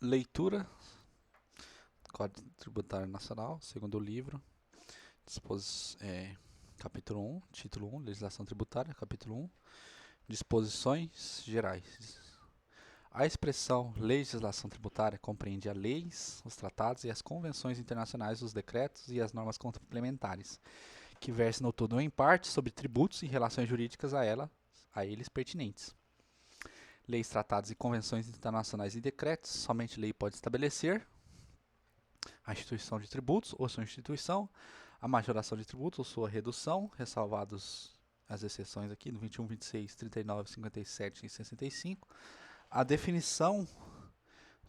Leitura, Código Tributário Nacional, segundo livro, capítulo 1, título 1, Legislação Tributária, capítulo 1, Disposições Gerais. A expressão legislação tributária compreende as leis, os tratados e as convenções internacionais, os decretos e as normas complementares, que versam no todo ou em parte sobre tributos e relações jurídicas a eles pertinentes. Leis, tratados e convenções internacionais e decretos, somente lei pode estabelecer a instituição de tributos ou sua instituição, a majoração de tributos ou sua redução, ressalvados as exceções aqui no 21, 26, 39, 57 e 65, a definição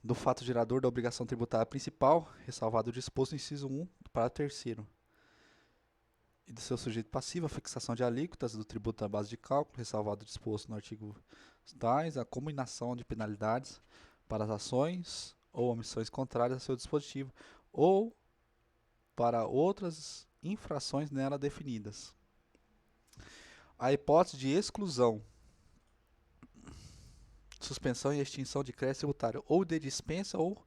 do fato gerador da obrigação tributária principal, ressalvado o disposto no inciso 1 do parágrafo terceiro, e do seu sujeito passivo, a fixação de alíquotas do tributo na base de cálculo, ressalvado o disposto no artigo tais, a combinação de penalidades para as ações ou omissões contrárias ao seu dispositivo, ou para outras infrações nela definidas. A hipótese de exclusão, suspensão e extinção de crédito tributário, ou de dispensa ou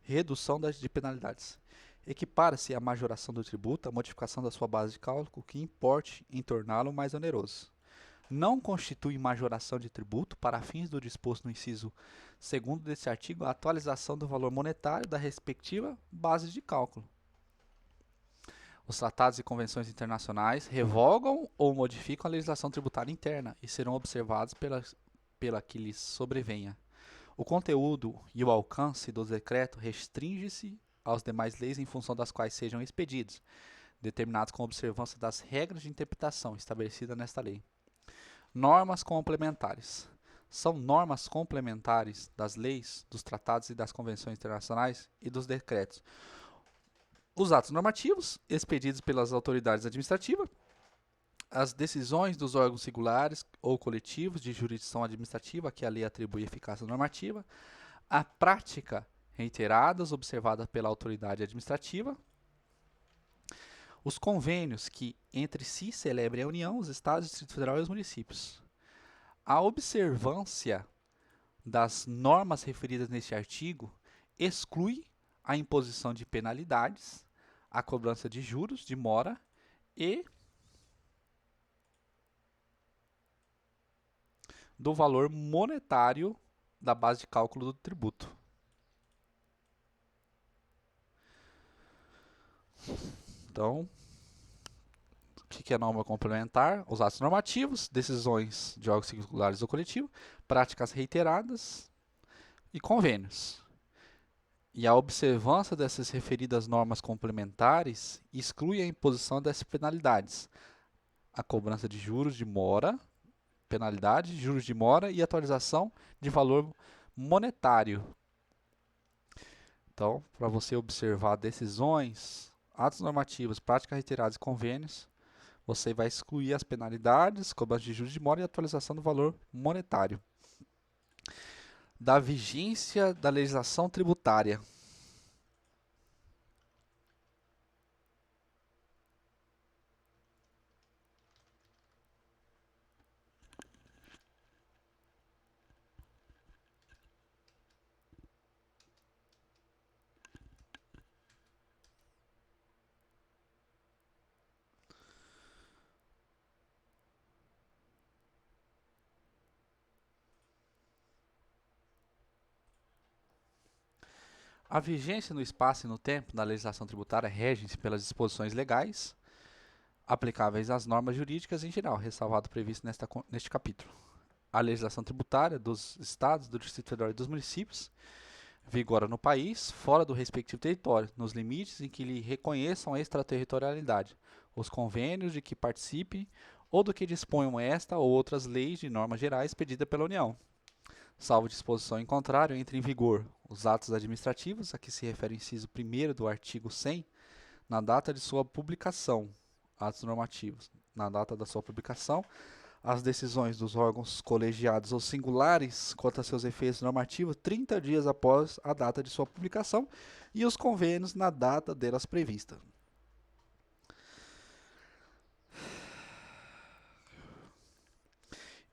redução de penalidades. Equipara-se à majoração do tributo, a modificação da sua base de cálculo, que importe em torná-lo mais oneroso. Não constitui majoração de tributo, para fins do disposto no inciso 2º deste artigo, a atualização do valor monetário da respectiva base de cálculo. Os tratados e convenções internacionais revogam ou modificam a legislação tributária interna e serão observados pela que lhes sobrevenha. O conteúdo e o alcance do decreto restringe-se às demais leis em função das quais sejam expedidos, determinados com observância das regras de interpretação estabelecidas nesta lei. Normas complementares. São normas complementares das leis, dos tratados e das convenções internacionais e dos decretos. Os atos normativos, expedidos pelas autoridades administrativas, as decisões dos órgãos singulares ou coletivos de jurisdição administrativa a que a lei atribui eficácia normativa, a prática reiteradas observada pela autoridade administrativa, os convênios que entre si celebrem a União, os Estados, o Distrito Federal e os municípios. A observância das normas referidas neste artigo exclui a imposição de penalidades, a cobrança de juros, de mora e do valor monetário da base de cálculo do tributo. Então, o que é norma complementar? Os atos normativos, decisões de órgãos singulares ou coletivo, práticas reiteradas e convênios. E a observância dessas referidas normas complementares exclui a imposição dessas penalidades, a cobrança de juros de mora, penalidade, juros de mora e atualização de valor monetário. Então, para você observar decisões, atos normativos, práticas reiteradas e convênios, você vai excluir as penalidades, cobrança de juros de mora e atualização do valor monetário. Da vigência da legislação tributária. A vigência no espaço e no tempo da legislação tributária rege-se pelas disposições legais aplicáveis às normas jurídicas em geral, ressalvado previsto neste capítulo. A legislação tributária dos estados, do Distrito Federal e dos municípios vigora no país, fora do respectivo território, nos limites em que lhe reconheçam a extraterritorialidade, os convênios de que participe ou do que disponham esta ou outras leis de normas gerais pedidas pela União. Salvo disposição em contrário, entre em vigor os atos administrativos, a que se refere o inciso 1º do artigo 100, na data de sua publicação, atos normativos, na data da sua publicação, as decisões dos órgãos colegiados ou singulares quanto a seus efeitos normativos 30 dias após a data de sua publicação e os convênios na data delas prevista.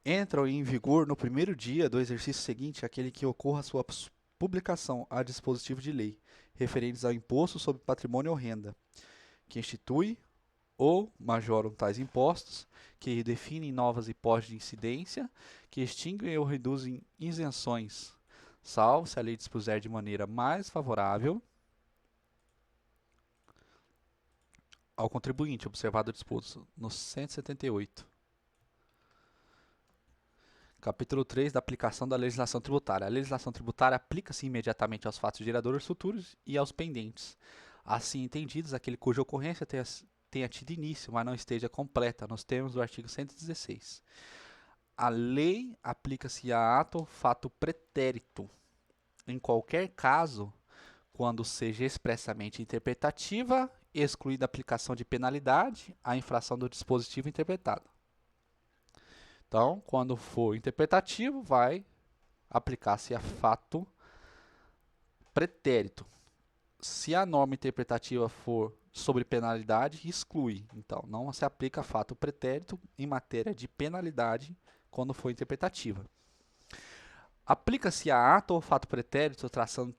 Entram em vigor no primeiro dia do exercício seguinte aquele que ocorra sua publicação a dispositivo de lei referentes ao imposto sobre patrimônio ou renda, que institui ou majoram tais impostos, que definem novas hipóteses de incidência, que extinguem ou reduzem isenções, salvo se a lei dispuser de maneira mais favorável ao contribuinte, observado o disposto no 178. Capítulo 3 da aplicação da legislação tributária. A legislação tributária aplica-se imediatamente aos fatos geradores futuros e aos pendentes, assim entendidos aquele cuja ocorrência tenha tido início, mas não esteja completa, nos termos do artigo 116. A lei aplica-se a ato ou fato pretérito, em qualquer caso, quando seja expressamente interpretativa, excluída a aplicação de penalidade à infração do dispositivo interpretado. Então, quando for interpretativo, vai aplicar-se a fato pretérito. Se a norma interpretativa for sobre penalidade, exclui. Então, não se aplica fato pretérito em matéria de penalidade quando for interpretativa. Aplica-se a ato ou fato pretérito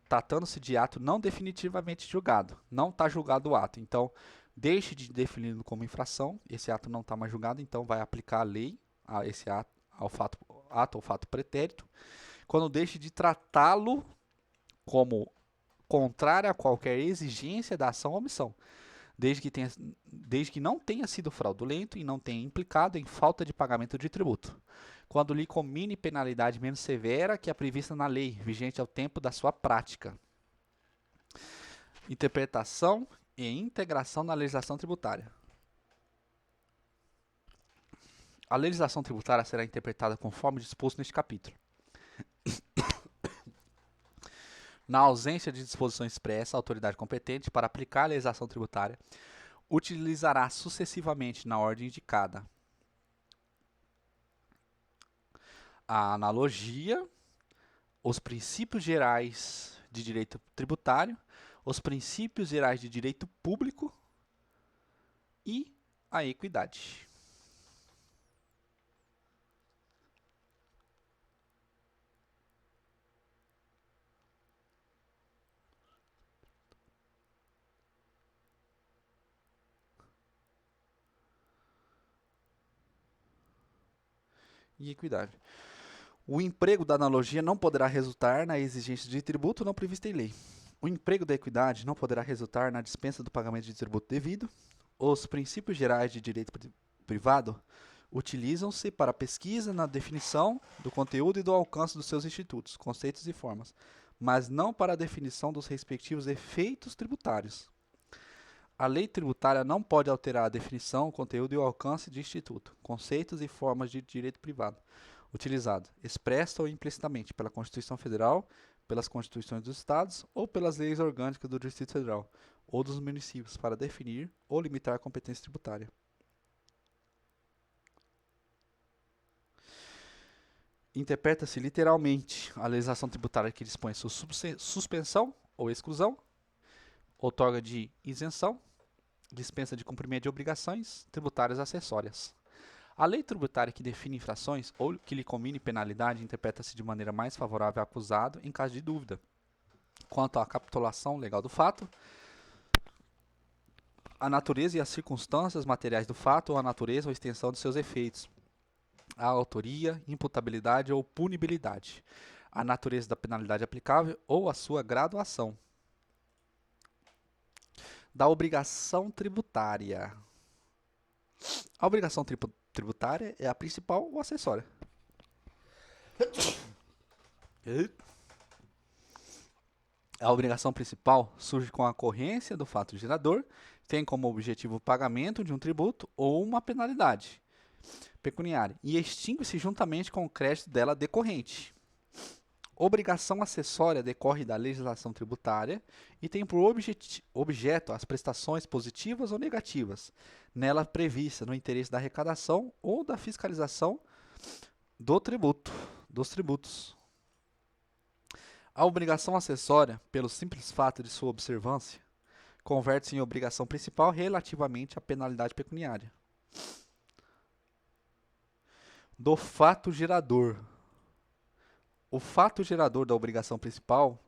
tratando-se de ato não definitivamente julgado. Não está julgado o ato. Então, deixe de defini-lo como infração. Esse ato não está mais julgado, então vai aplicar a lei a esse ato ou fato pretérito. Quando deixe de tratá-lo como contrário a qualquer exigência da ação ou omissão, desde que não tenha sido fraudulento e não tenha implicado em falta de pagamento de tributo, quando lhe comine penalidade menos severa que a prevista na lei, vigente ao tempo da sua prática. Interpretação e integração na legislação tributária. A legislação tributária será interpretada conforme disposto neste capítulo. Na ausência de disposição expressa, a autoridade competente para aplicar a legislação tributária utilizará sucessivamente, na ordem indicada, a analogia, os princípios gerais de direito tributário, os princípios gerais de direito público e a equidade. O emprego da analogia não poderá resultar na exigência de tributo não prevista em lei. O emprego da equidade não poderá resultar na dispensa do pagamento de tributo devido. Os princípios gerais de direito privado utilizam-se para pesquisa na definição do conteúdo e do alcance dos seus institutos, conceitos e formas, mas não para a definição dos respectivos efeitos tributários. A lei tributária não pode alterar a definição, o conteúdo e o alcance de instituto, conceitos e formas de direito privado, utilizado, expressa ou implicitamente, pela Constituição Federal, pelas Constituições dos Estados ou pelas leis orgânicas do Distrito Federal ou dos municípios para definir ou limitar a competência tributária. Interpreta-se literalmente a legislação tributária que dispõe sua suspensão ou exclusão, outorga de isenção, dispensa de cumprimento de obrigações tributárias acessórias. A lei tributária que define infrações ou que lhe comine penalidade interpreta-se de maneira mais favorável ao acusado em caso de dúvida quanto à capitulação legal do fato, a natureza e as circunstâncias materiais do fato ou a natureza ou extensão de seus efeitos, a autoria, imputabilidade ou punibilidade, a natureza da penalidade aplicável ou a sua graduação. Da obrigação tributária. A obrigação tributária é a principal ou acessória? A obrigação principal surge com a ocorrência do fato gerador, tem como objetivo o pagamento de um tributo ou uma penalidade pecuniária e extingue-se juntamente com o crédito dela decorrente. Obrigação acessória decorre da legislação tributária e tem por objeto as prestações positivas ou negativas nela prevista no interesse da arrecadação ou da fiscalização dos tributos. A obrigação acessória, pelo simples fato de sua observância, converte-se em obrigação principal relativamente à penalidade pecuniária. Do fato gerador. O fato gerador da obrigação principal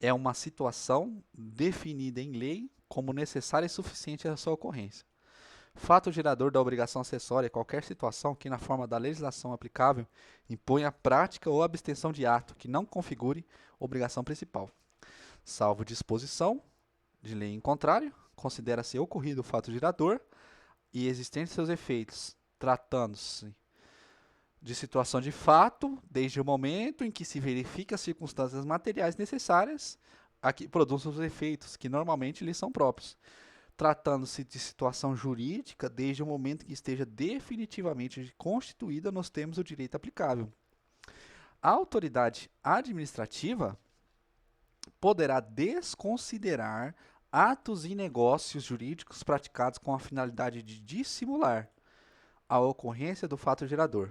é uma situação definida em lei como necessária e suficiente à sua ocorrência. Fato gerador da obrigação acessória é qualquer situação que, na forma da legislação aplicável, imponha a prática ou abstenção de ato que não configure obrigação principal. Salvo disposição de lei em contrário, considera-se ocorrido o fato gerador e existentes seus efeitos, tratando-se de situação de fato, desde o momento em que se verifica as circunstâncias materiais necessárias a que produzam os efeitos, que normalmente lhes são próprios. Tratando-se de situação jurídica, desde o momento em que esteja definitivamente constituída nos termos do direito aplicável. A autoridade administrativa poderá desconsiderar atos e negócios jurídicos praticados com a finalidade de dissimular a ocorrência do fato gerador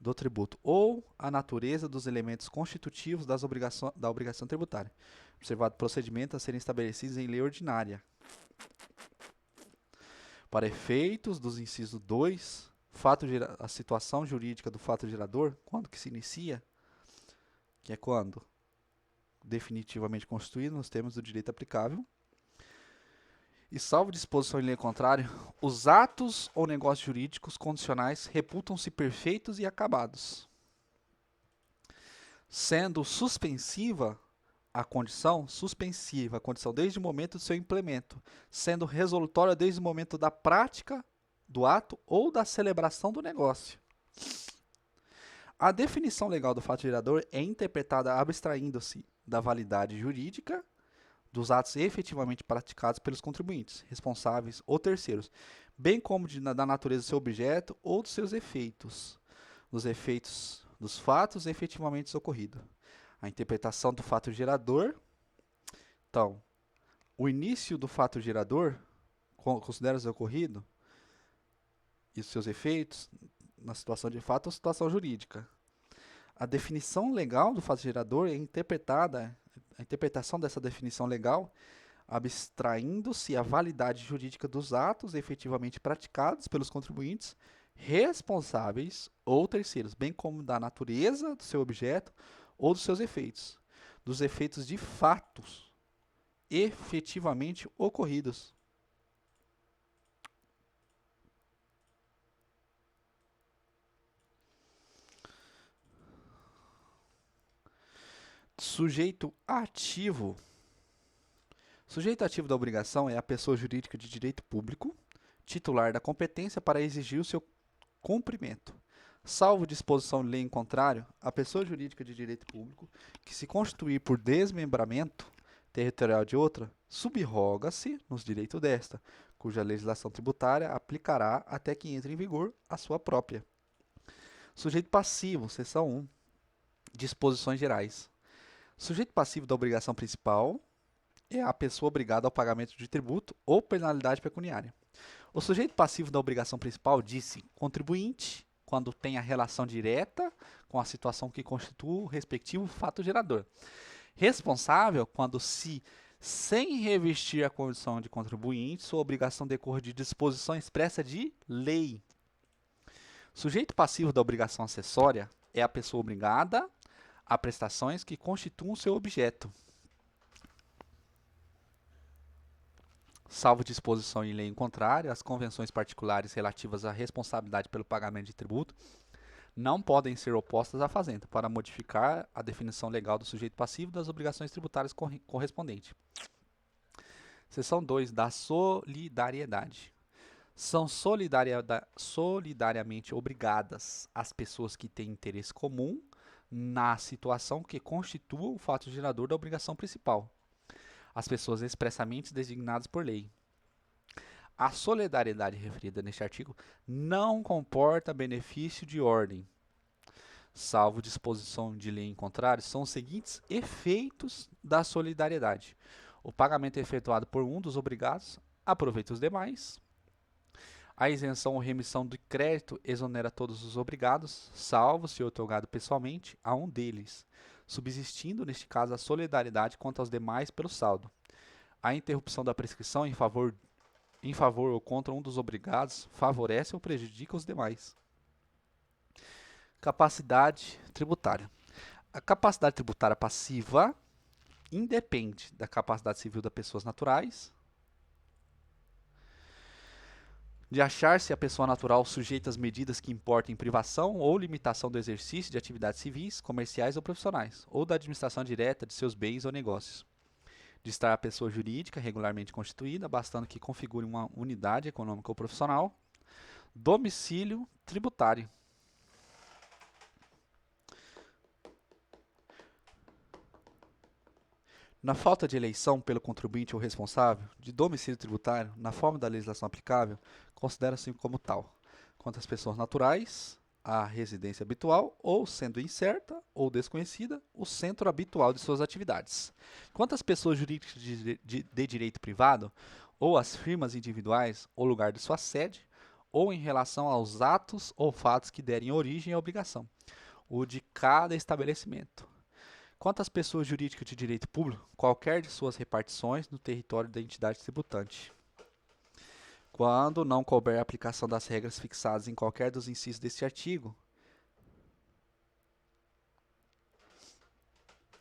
do tributo ou a natureza dos elementos constitutivos da obrigação tributária, observado procedimento a serem estabelecidos em lei ordinária. Para efeitos dos incisos 2, a situação jurídica do fato gerador, quando que se inicia, que é quando definitivamente constituído nos termos do direito aplicável, e salvo disposição em lei contrária, os atos ou negócios jurídicos condicionais reputam-se perfeitos e acabados. Sendo suspensiva a condição desde o momento do seu implemento, sendo resolutória desde o momento da prática do ato ou da celebração do negócio. A definição legal do fato gerador é interpretada abstraindo-se da validade jurídica dos atos efetivamente praticados pelos contribuintes, responsáveis ou terceiros, bem como da natureza do seu objeto ou dos seus efeitos, dos efeitos dos fatos efetivamente ocorridos. A interpretação do fato gerador. Então, o início do fato gerador considera-se ocorrido e os seus efeitos na situação de fato ou situação jurídica. A definição legal do fato gerador é interpretada. A interpretação dessa definição legal, abstraindo-se a validade jurídica dos atos efetivamente praticados pelos contribuintes, responsáveis ou terceiros, bem como da natureza do seu objeto ou dos seus efeitos, dos efeitos de fatos efetivamente ocorridos. Sujeito ativo. Sujeito ativo da obrigação é a pessoa jurídica de direito público, titular da competência para exigir o seu cumprimento. Salvo disposição de lei em contrário, a pessoa jurídica de direito público, que se constituir por desmembramento territorial de outra, subroga-se nos direitos desta, cuja legislação tributária aplicará até que entre em vigor a sua própria. Sujeito passivo, seção 1. Disposições gerais. Sujeito passivo da obrigação principal é a pessoa obrigada ao pagamento de tributo ou penalidade pecuniária. O sujeito passivo da obrigação principal diz-se contribuinte, quando tem a relação direta com a situação que constitui o respectivo fato gerador. Responsável, quando sem revestir a condição de contribuinte, sua obrigação decorre de disposição expressa de lei. Sujeito passivo da obrigação acessória é a pessoa obrigada a prestações que constituam seu objeto. Salvo disposição em lei em contrário, as convenções particulares relativas à responsabilidade pelo pagamento de tributo não podem ser opostas à fazenda para modificar a definição legal do sujeito passivo das obrigações tributárias correspondentes. Seção 2 da solidariedade. São solidariamente obrigadas as pessoas que têm interesse comum na situação que constitua o fato gerador da obrigação principal, as pessoas expressamente designadas por lei. A solidariedade referida neste artigo não comporta benefício de ordem. Salvo disposição de lei em contrário, são os seguintes efeitos da solidariedade: o pagamento é efetuado por um dos obrigados, aproveita os demais. A isenção ou remissão do crédito exonera todos os obrigados, salvo se outorgado pessoalmente a um deles, subsistindo, neste caso, a solidariedade quanto aos demais pelo saldo. A interrupção da prescrição em favor ou contra um dos obrigados favorece ou prejudica os demais. Capacidade tributária. A capacidade tributária passiva independe da capacidade civil das pessoas naturais, de achar-se a pessoa natural sujeita às medidas que importem privação ou limitação do exercício de atividades civis, comerciais ou profissionais, ou da administração direta de seus bens ou negócios, de estar a pessoa jurídica regularmente constituída, bastando que configure uma unidade econômica ou profissional, domicílio tributário. Na falta de eleição pelo contribuinte ou responsável de domicílio tributário, na forma da legislação aplicável, considera-se como tal, quanto às pessoas naturais, a residência habitual, ou, sendo incerta ou desconhecida, o centro habitual de suas atividades. Quanto às pessoas jurídicas de direito privado, ou às firmas individuais, ou lugar de sua sede, ou em relação aos atos ou fatos que derem origem à obrigação, o de cada estabelecimento. Quanto às pessoas jurídicas de direito público, qualquer de suas repartições no território da entidade tributante. Quando não couber a aplicação das regras fixadas em qualquer dos incisos deste artigo,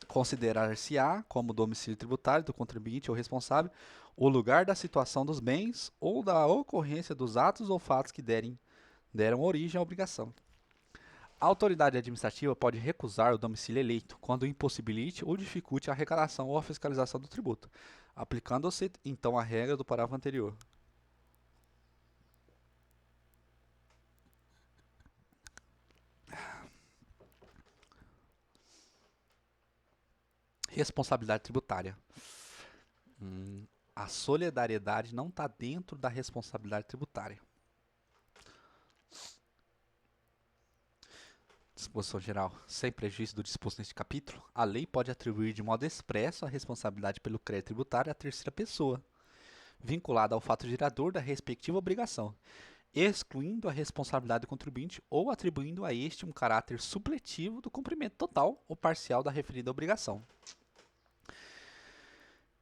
considerar-se-á como domicílio tributário do contribuinte ou responsável o lugar da situação dos bens ou da ocorrência dos atos ou fatos que deram origem à obrigação. A autoridade administrativa pode recusar o domicílio eleito quando impossibilite ou dificulte a arrecadação ou a fiscalização do tributo, aplicando-se então a regra do parágrafo anterior. Responsabilidade tributária. A solidariedade não está dentro da responsabilidade tributária. Disposição geral. Sem prejuízo do disposto neste capítulo, a lei pode atribuir de modo expresso a responsabilidade pelo crédito tributário à terceira pessoa, vinculada ao fato gerador da respectiva obrigação, excluindo a responsabilidade do contribuinte ou atribuindo a este um caráter supletivo do cumprimento total ou parcial da referida obrigação.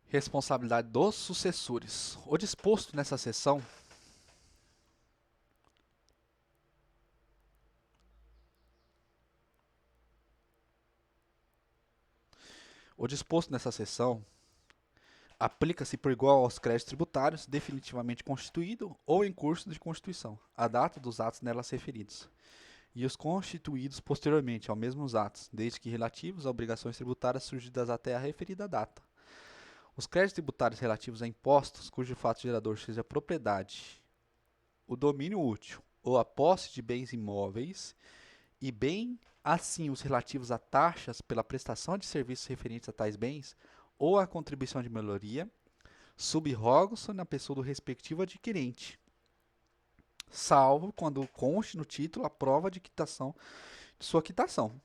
Responsabilidade dos sucessores. O disposto nessa seção aplica-se por igual aos créditos tributários definitivamente constituído ou em curso de constituição, a data dos atos nelas referidos, e os constituídos posteriormente aos mesmos atos, desde que relativos a obrigações tributárias surgidas até a referida data. Os créditos tributários relativos a impostos cujo fato gerador seja a propriedade, o domínio útil ou a posse de bens imóveis, e bem assim os relativos a taxas pela prestação de serviços referentes a tais bens ou a contribuição de melhoria, subrogam-se na pessoa do respectivo adquirente, salvo quando conste no título a prova de quitação de sua quitação.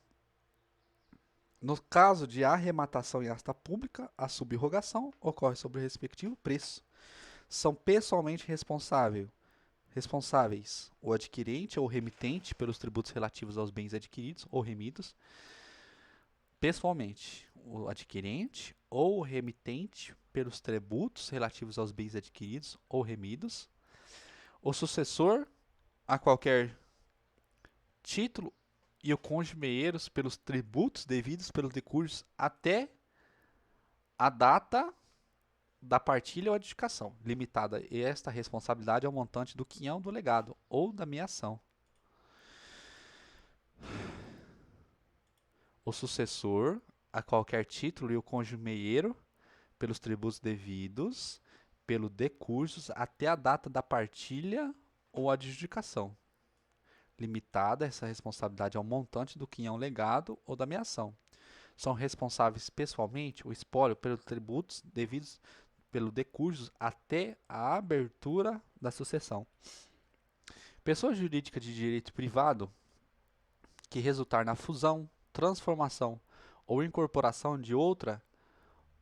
No caso de arrematação em asta pública, a subrogação ocorre sobre o respectivo preço. São pessoalmente responsáveis o adquirente ou remitente pelos tributos relativos aos bens adquiridos ou remidos. Pessoalmente, o adquirente ou o remitente pelos tributos relativos aos bens adquiridos ou remidos. O sucessor, a qualquer título, e o cônjuge meieiros pelos tributos devidos pelos decursos até a data da partilha ou edificação, limitada esta responsabilidade ao montante do quinhão do legado ou da meação. O sucessor, a qualquer título, e o cônjuge meieiro pelos tributos devidos, pelo decursos até a data da partilha ou adjudicação, limitada essa responsabilidade ao montante do quinhão legado ou da meação. São responsáveis pessoalmente o espólio pelos tributos devidos pelo decursos até a abertura da sucessão. Pessoa jurídica de direito privado que resultar na fusão, transformação ou incorporação de outra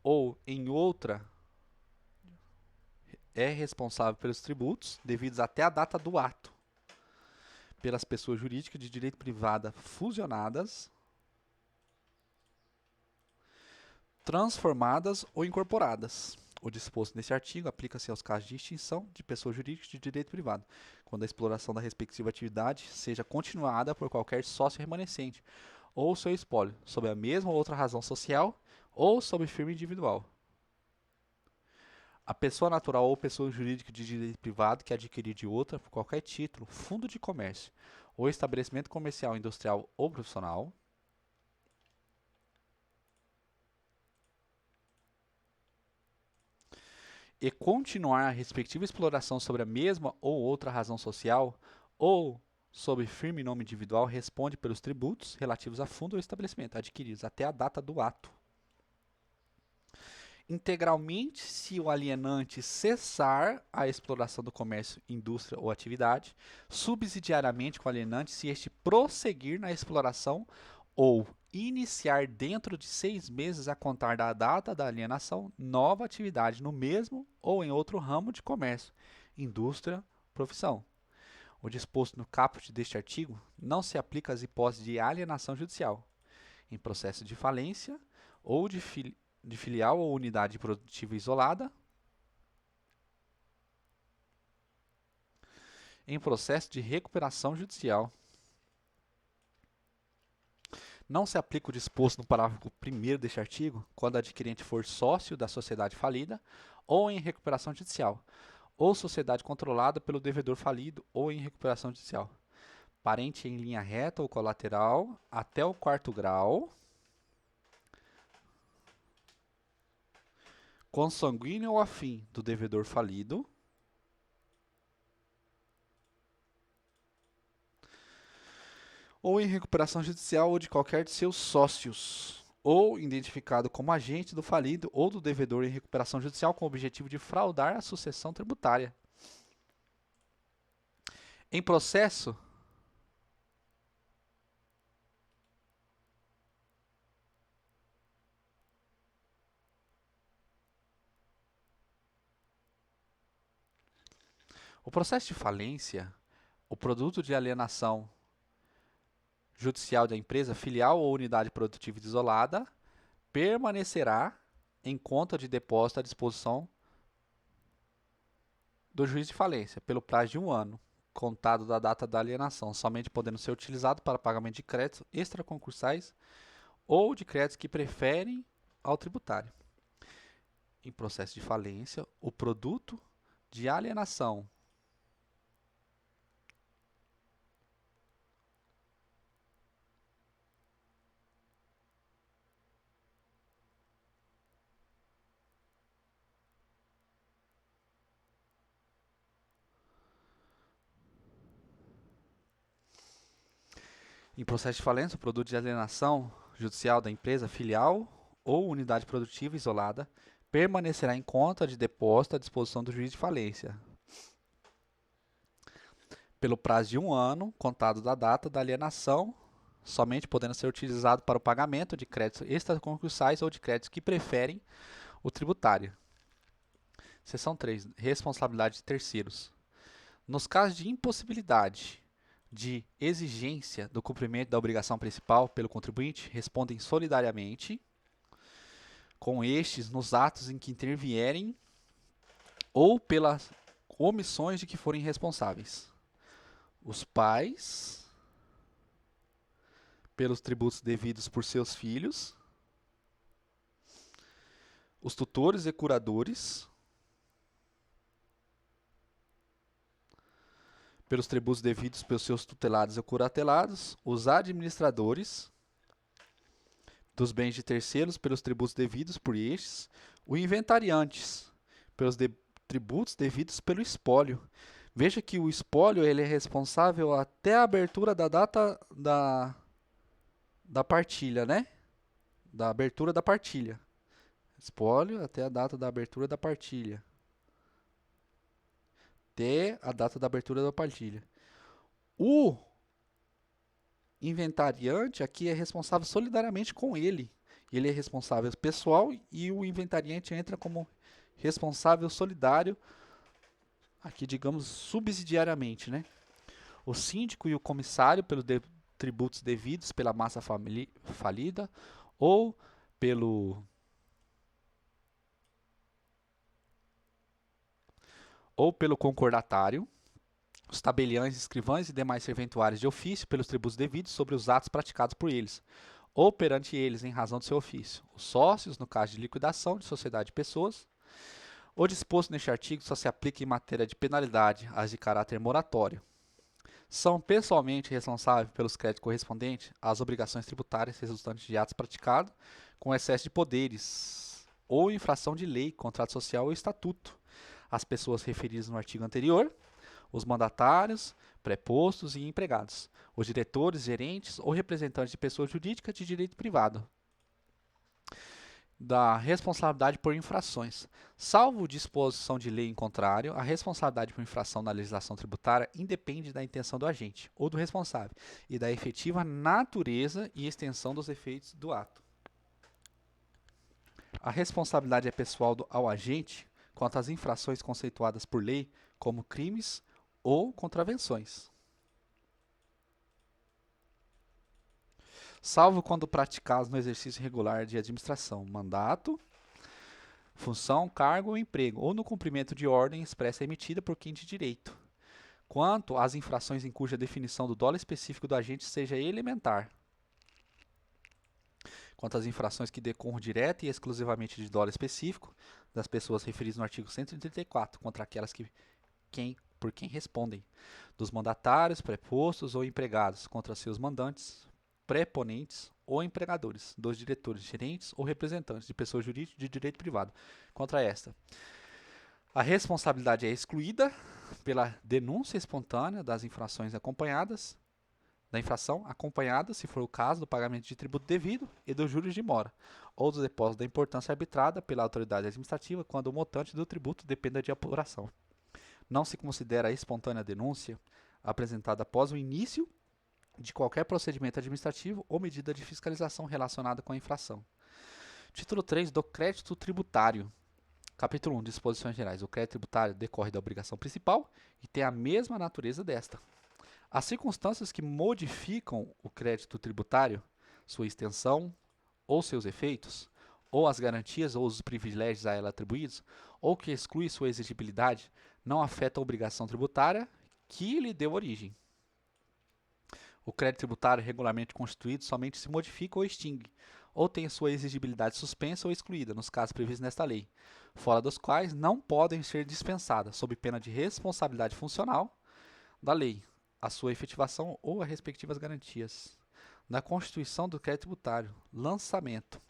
ou em outra é responsável pelos tributos devidos até a data do ato, pelas pessoas jurídicas de direito privado fusionadas, transformadas ou incorporadas. O disposto neste artigo aplica-se aos casos de extinção de pessoas jurídicas de direito privado, quando a exploração da respectiva atividade seja continuada por qualquer sócio remanescente ou seu espólio, sob a mesma ou outra razão social ou sob firma individual. A pessoa natural ou pessoa jurídica de direito privado que adquirir de outra, por qualquer título, fundo de comércio ou estabelecimento comercial, industrial ou profissional, e continuar a respectiva exploração sobre a mesma ou outra razão social, ou sob firme nome individual, responde pelos tributos relativos a fundo ou estabelecimento adquiridos até a data do ato. Integralmente, se o alienante cessar a exploração do comércio, indústria ou atividade, subsidiariamente com o alienante, se este prosseguir na exploração ou iniciar dentro de 6 meses a contar da data da alienação nova atividade no mesmo ou em outro ramo de comércio, indústria, profissão. O disposto no caput deste artigo não se aplica às hipóteses de alienação judicial, em processo de falência ou de filial ou unidade produtiva isolada, em processo de recuperação judicial. Não se aplica o disposto no parágrafo 1º deste artigo quando o adquirente for sócio da sociedade falida ou em recuperação judicial, ou sociedade controlada pelo devedor falido ou em recuperação judicial. Parente em linha reta ou colateral até o 4º grau, consanguíneo ou afim do devedor falido, ou em recuperação judicial ou de qualquer de seus sócios, ou identificado como agente do falido ou do devedor em recuperação judicial com o objetivo de fraudar a sucessão tributária. Em processo, o processo de falência, o produto de alienação judicial da empresa, filial ou unidade produtiva isolada, permanecerá em conta de depósito à disposição do juiz de falência pelo prazo de 1 ano, contado da data da alienação, somente podendo ser utilizado para pagamento de créditos extraconcursais ou de créditos que preferem ao tributário. Em processo de falência, o produto de alienação Em processo de falência, o produto de alienação judicial da empresa, filial ou unidade produtiva isolada permanecerá em conta de depósito à disposição do juiz de falência pelo prazo de 1 ano, contado da data da alienação, somente podendo ser utilizado para o pagamento de créditos extraconcursais ou de créditos que preferem o tributário. Seção 3. Responsabilidade de terceiros. Nos casos de impossibilidade de exigência do cumprimento da obrigação principal pelo contribuinte, respondem solidariamente com estes nos atos em que intervierem ou pelas omissões de que forem responsáveis. Os pais, pelos tributos devidos por seus filhos, os tutores e curadores, pelos tributos devidos pelos seus tutelados ou curatelados, os administradores dos bens de terceiros pelos tributos devidos por estes, os inventariantes pelos tributos devidos pelo espólio. Veja que o espólio ele é responsável até a abertura da data da partilha, né? Da abertura da partilha. Espólio até a data da abertura da partilha. Até a data da abertura da partilha. O inventariante aqui é responsável solidariamente com ele. Ele é responsável pessoal e o inventariante entra como responsável solidário, aqui digamos subsidiariamente, né? O síndico e o comissário pelos tributos devidos pela massa falida ou pelo concordatário, os tabeliães, escrivães e demais serventuários de ofício pelos tributos devidos sobre os atos praticados por eles, ou perante eles em razão do seu ofício. Os sócios, no caso de liquidação de sociedade de pessoas. O disposto neste artigo só se aplica em matéria de penalidade, as de caráter moratório. São pessoalmente responsáveis pelos créditos correspondentes às obrigações tributárias resultantes de atos praticados com excesso de poderes ou infração de lei, contrato social ou estatuto. As pessoas referidas no artigo anterior, os mandatários, prepostos e empregados, os diretores, gerentes ou representantes de pessoa jurídica de direito privado. Da responsabilidade por infrações. Salvo disposição de lei em contrário, a responsabilidade por infração na legislação tributária independe da intenção do agente ou do responsável e da efetiva natureza e extensão dos efeitos do ato. A responsabilidade é pessoal ao agente quanto às infrações conceituadas por lei como crimes ou contravenções, salvo quando praticados no exercício regular de administração, mandato, função, cargo ou emprego, ou no cumprimento de ordem expressa emitida por quem de direito, quanto às infrações em cuja definição do dolo específico do agente seja elementar, quanto às infrações que decorram direta e exclusivamente de dolo específico das pessoas referidas no artigo 134, contra aquelas por quem respondem, dos mandatários, prepostos ou empregados, contra seus mandantes, preponentes ou empregadores, dos diretores, gerentes ou representantes de pessoa jurídica de direito privado. Contra esta, a responsabilidade é excluída pela denúncia espontânea das infrações acompanhadas, da infração acompanhada, se for o caso, do pagamento de tributo devido e dos juros de mora, ou do depósito da importância arbitrada pela autoridade administrativa quando o montante do tributo dependa de apuração. Não se considera a espontânea denúncia apresentada após o início de qualquer procedimento administrativo ou medida de fiscalização relacionada com a infração. Título 3 do crédito tributário. Capítulo 1, disposições gerais. O crédito tributário decorre da obrigação principal e tem a mesma natureza desta. As circunstâncias que modificam o crédito tributário, sua extensão ou seus efeitos, ou as garantias ou os privilégios a ela atribuídos, ou que exclui sua exigibilidade, não afetam a obrigação tributária que lhe deu origem. O crédito tributário regularmente constituído somente se modifica ou extingue, ou tem sua exigibilidade suspensa ou excluída, nos casos previstos nesta lei, fora dos quais não podem ser dispensadas, sob pena de responsabilidade funcional da lei, a sua efetivação ou as respectivas garantias. Da constituição do crédito tributário, lançamento.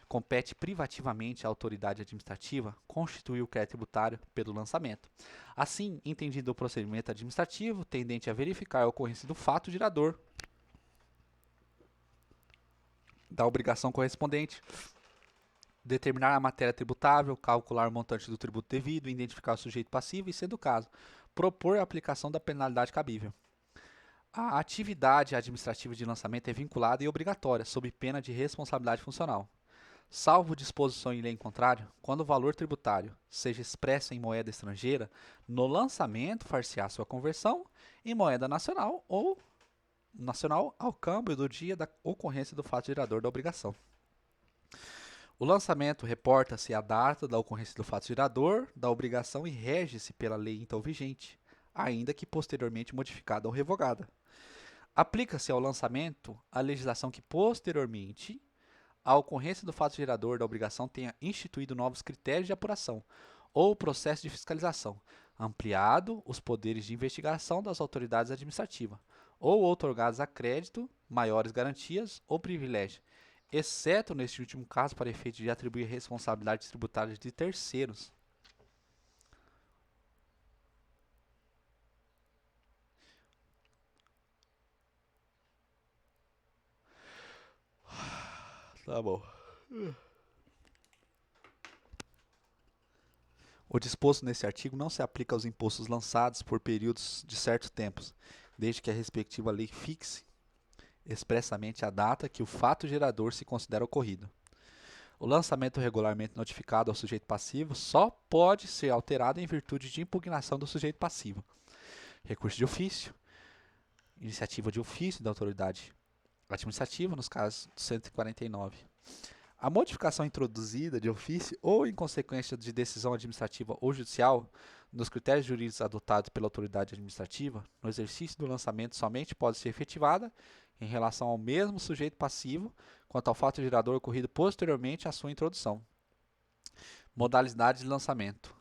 Compete privativamente à autoridade administrativa constituir o crédito tributário pelo lançamento. Assim, entendido o procedimento administrativo tendente a verificar a ocorrência do fato gerador da obrigação correspondente, determinar a matéria tributável, calcular o montante do tributo devido, identificar o sujeito passivo e, sendo o caso, propor a aplicação da penalidade cabível. A atividade administrativa de lançamento é vinculada e obrigatória, sob pena de responsabilidade funcional. Salvo disposição em lei em contrário, quando o valor tributário seja expresso em moeda estrangeira, no lançamento far-se-á sua conversão em moeda nacional ou nacional ao câmbio do dia da ocorrência do fato gerador da obrigação. O lançamento reporta-se à data da ocorrência do fato gerador da obrigação e rege-se pela lei então vigente, ainda que posteriormente modificada ou revogada. Aplica-se ao lançamento a legislação que posteriormente a ocorrência do fato gerador da obrigação tenha instituído novos critérios de apuração ou processo de fiscalização, ampliado os poderes de investigação das autoridades administrativas, ou outorgados a crédito maiores garantias ou privilégios, exceto neste último caso para efeito de atribuir responsabilidades tributárias de terceiros. Tá bom. O disposto nesse artigo não se aplica aos impostos lançados por períodos de certos tempos, desde que a respectiva lei fixe expressamente a data que o fato gerador se considera ocorrido. O lançamento regularmente notificado ao sujeito passivo só pode ser alterado em virtude de impugnação do sujeito passivo. Recurso de ofício, iniciativa de ofício da autoridade administrativa, nos casos 149. A modificação introduzida de ofício ou em consequência de decisão administrativa ou judicial nos critérios jurídicos adotados pela autoridade administrativa no exercício do lançamento somente pode ser efetivada em relação ao mesmo sujeito passivo quanto ao fato gerador ocorrido posteriormente à sua introdução. Modalidade de lançamento.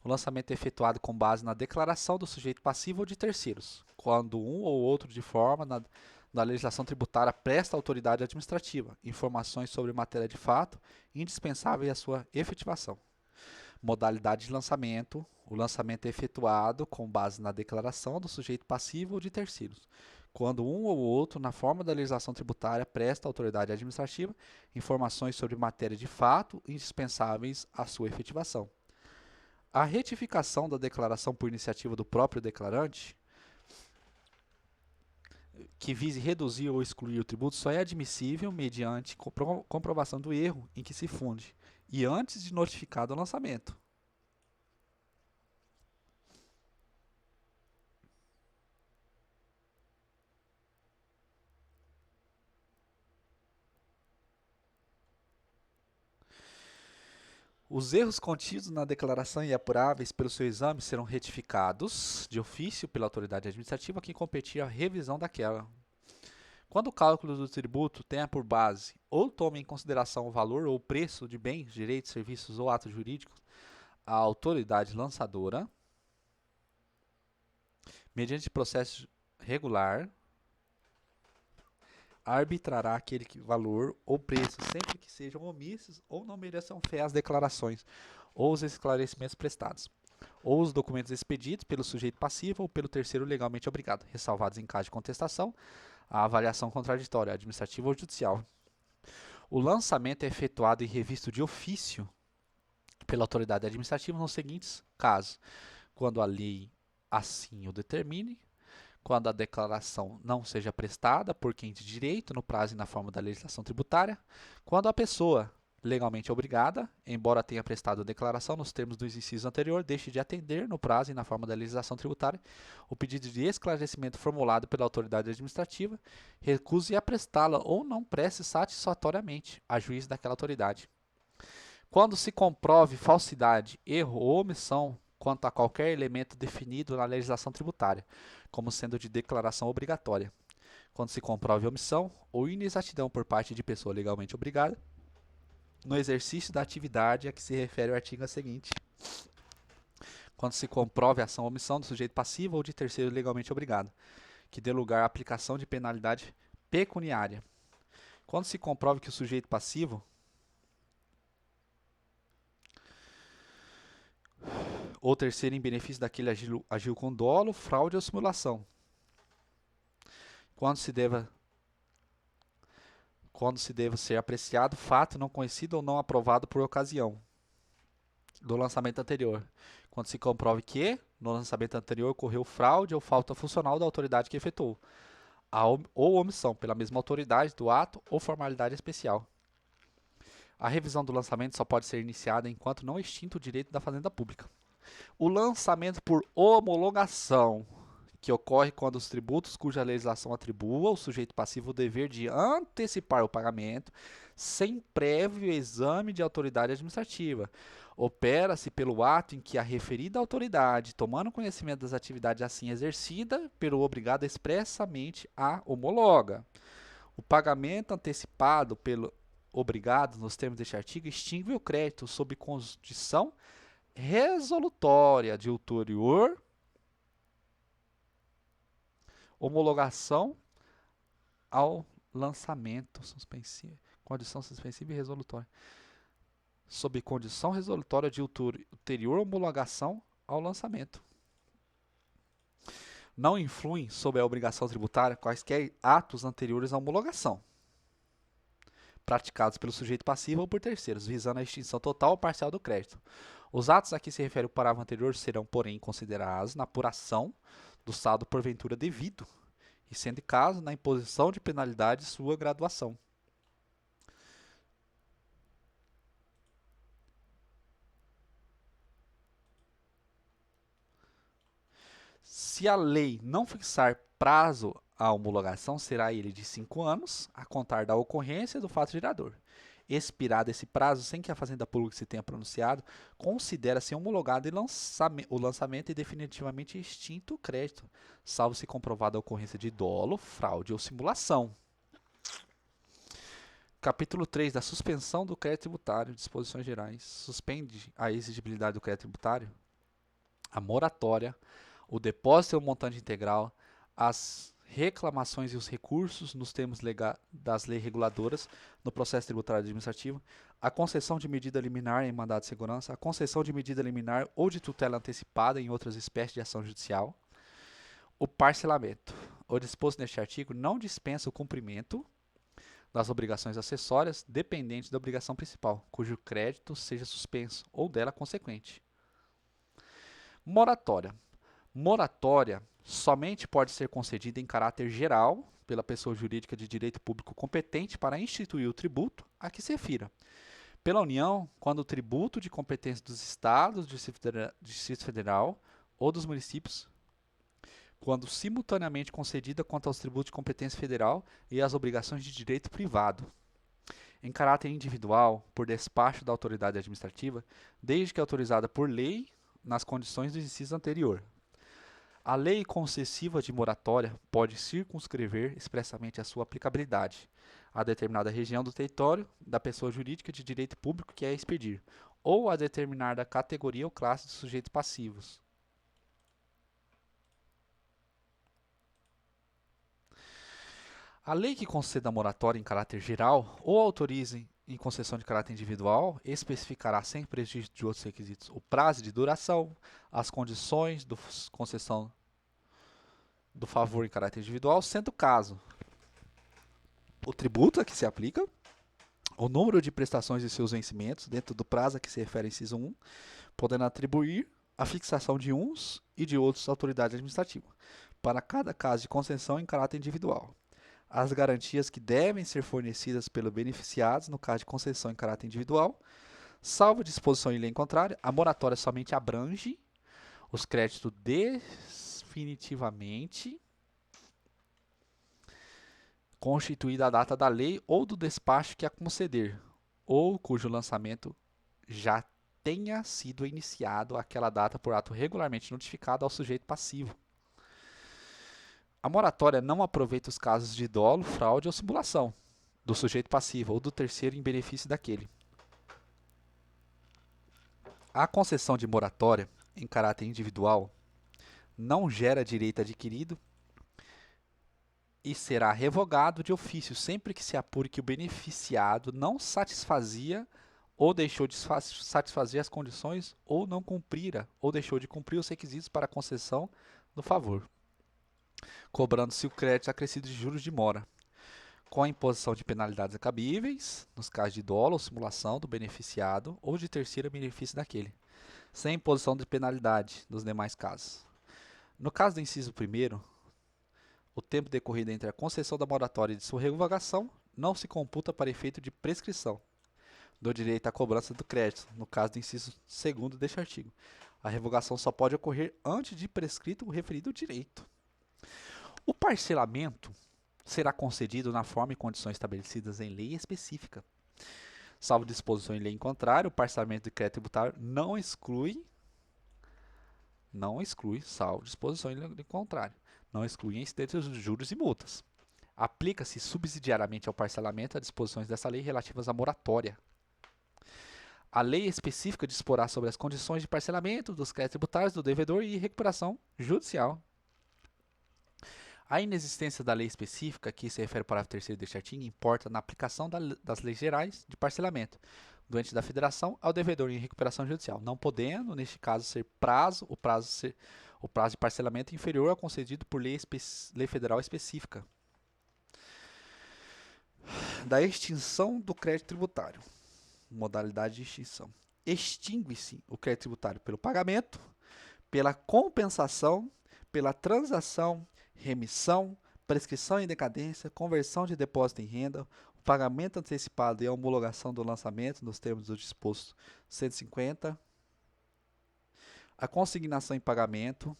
O lançamento é efetuado com base na declaração do sujeito passivo ou de terceiros, quando um ou outro de forma da legislação tributária presta à autoridade administrativa informações sobre matéria de fato indispensáveis à sua efetivação. Modalidade de lançamento. O lançamento é efetuado com base na declaração do sujeito passivo ou de terceiros, quando um ou outro, na forma da legislação tributária, presta à autoridade administrativa informações sobre matéria de fato indispensáveis à sua efetivação. A retificação da declaração por iniciativa do próprio declarante, que vise reduzir ou excluir o tributo, só é admissível mediante comprovação do erro em que se funde e antes de notificado o lançamento. Os erros contidos na declaração e apuráveis pelo seu exame serão retificados de ofício pela autoridade administrativa a quem competir a revisão daquela. Quando o cálculo do tributo tenha por base ou tome em consideração o valor ou preço de bens, direitos, serviços ou atos jurídicos, a autoridade lançadora, mediante processo regular, arbitrará aquele valor ou preço, sempre que sejam omissos ou não mereçam fé as declarações ou os esclarecimentos prestados, ou os documentos expedidos pelo sujeito passivo ou pelo terceiro legalmente obrigado, ressalvados em caso de contestação, a avaliação contraditória, administrativa ou judicial. O lançamento é efetuado e revisto de ofício pela autoridade administrativa nos seguintes casos: quando a lei assim o determine, quando a declaração não seja prestada por quem de direito no prazo e na forma da legislação tributária, quando a pessoa legalmente obrigada, embora tenha prestado a declaração nos termos do inciso anterior, deixe de atender no prazo e na forma da legislação tributária o pedido de esclarecimento formulado pela autoridade administrativa, recuse a prestá-la ou não preste satisfatoriamente a juiz daquela autoridade. Quando se comprove falsidade, erro ou omissão quanto a qualquer elemento definido na legislação tributária, como sendo de declaração obrigatória. Quando se comprove omissão ou inexatidão por parte de pessoa legalmente obrigada, no exercício da atividade a que se refere o artigo seguinte. Quando se comprove a ação ou omissão do sujeito passivo ou de terceiro legalmente obrigado, que dê lugar à aplicação de penalidade pecuniária. Quando se comprove que o sujeito passivo ou terceiro em benefício daquele agiu com dolo, fraude ou simulação. Quando se deva ser apreciado fato não conhecido ou não aprovado por ocasião do lançamento anterior. Quando se comprove que, no lançamento anterior, ocorreu fraude ou falta funcional da autoridade que efetuou, ou omissão pela mesma autoridade do ato ou formalidade especial. A revisão do lançamento só pode ser iniciada enquanto não extinto o direito da fazenda pública. O lançamento por homologação, que ocorre quando os tributos cuja legislação atribua ao sujeito passivo o dever de antecipar o pagamento sem prévio exame de autoridade administrativa. Opera-se pelo ato em que a referida autoridade, tomando conhecimento das atividades assim exercidas, pelo obrigado expressamente a homologa. O pagamento antecipado pelo obrigado, nos termos deste artigo, extingue o crédito sob condição resolutória de ulterior homologação ao lançamento, condição suspensiva e resolutória. Sob condição resolutória de ulterior homologação ao lançamento. Não influem sobre a obrigação tributária quaisquer atos anteriores à homologação, praticados pelo sujeito passivo ou por terceiros, visando a extinção total ou parcial do crédito. Os atos a que se refere o parágrafo anterior serão, porém, considerados na apuração do saldo porventura devido, e sendo caso na imposição de penalidade sua graduação. Se a lei não fixar prazo à homologação, será ele de 5 anos, a contar da ocorrência do fato gerador. Expirado esse prazo sem que a Fazenda Pública se tenha pronunciado, considera-se homologado o lançamento e definitivamente extinto o crédito, salvo se comprovada a ocorrência de dolo, fraude ou simulação. Capítulo 3 da suspensão do crédito tributário, disposições gerais. Suspende a exigibilidade do crédito tributário, a moratória, o depósito e o montante integral, as reclamações e os recursos nos termos das leis reguladoras no processo tributário administrativo, a concessão de medida liminar em mandado de segurança, a concessão de medida liminar ou de tutela antecipada em outras espécies de ação judicial, o parcelamento. O disposto neste artigo não dispensa o cumprimento das obrigações acessórias dependentes da obrigação principal, cujo crédito seja suspenso ou dela consequente. Moratória. Moratória somente pode ser concedida em caráter geral pela pessoa jurídica de direito público competente para instituir o tributo a que se refira. Pela União, quando o tributo de competência dos Estados, do Distrito Federal ou dos municípios, quando simultaneamente concedida quanto aos tributos de competência federal e às obrigações de direito privado. Em caráter individual, por despacho da autoridade administrativa, desde que autorizada por lei nas condições do inciso anterior. A lei concessiva de moratória pode circunscrever expressamente a sua aplicabilidade a determinada região do território da pessoa jurídica de direito público que é expedir, ou a determinada categoria ou classe de sujeitos passivos. A lei que conceda a moratória em caráter geral ou autorize em concessão de caráter individual especificará, sem prejuízo de outros requisitos, o prazo de duração, as condições de concessão do favor em caráter individual, sendo o caso o tributo a que se aplica, o número de prestações e seus vencimentos dentro do prazo a que se refere inciso 1, podendo atribuir a fixação de uns e de outros autoridades administrativas, para cada caso de concessão em caráter individual. As garantias que devem ser fornecidas pelos beneficiados no caso de concessão em caráter individual, salvo disposição em lei contrária, a moratória somente abrange os créditos definitivamente constituída a data da lei ou do despacho que a conceder, ou cujo lançamento já tenha sido iniciado àquela data por ato regularmente notificado ao sujeito passivo. A moratória não aproveita os casos de dolo, fraude ou simulação do sujeito passivo ou do terceiro em benefício daquele. A concessão de moratória em caráter individual não gera direito adquirido e será revogado de ofício sempre que se apure que o beneficiado não satisfazia ou deixou de satisfazer as condições ou não cumprira ou deixou de cumprir os requisitos para a concessão do favor, cobrando-se o crédito acrescido de juros de mora, com a imposição de penalidades cabíveis, nos casos de dolo ou simulação do beneficiado ou de terceiro benefício daquele, sem imposição de penalidade nos demais casos. No caso do inciso 1º, o tempo decorrido entre a concessão da moratória e de sua revogação não se computa para efeito de prescrição do direito à cobrança do crédito, no caso do inciso 2º deste artigo. A revogação só pode ocorrer antes de prescrito o referido direito. O parcelamento será concedido na forma e condições estabelecidas em lei específica. Salvo disposição em lei em contrário, o parcelamento de crédito tributário não exclui, salvo disposição em lei contrário, não exclui incidentes de juros e multas. Aplica-se subsidiariamente ao parcelamento as disposições dessa lei relativas à moratória. A lei específica disporá sobre as condições de parcelamento dos créditos tributários do devedor e recuperação judicial. A inexistência da lei específica, que se refere ao parágrafo 3º deste artigo, importa na aplicação das leis gerais de parcelamento do ente da federação ao devedor em recuperação judicial, não podendo, neste caso, ser o prazo de parcelamento inferior ao concedido por lei federal específica. Da extinção do crédito tributário. Modalidade de extinção. Extingue-se o crédito tributário pelo pagamento, pela compensação, pela transação, remissão, prescrição em decadência, conversão de depósito em renda, o pagamento antecipado e a homologação do lançamento nos termos do disposto 150, a consignação em pagamento,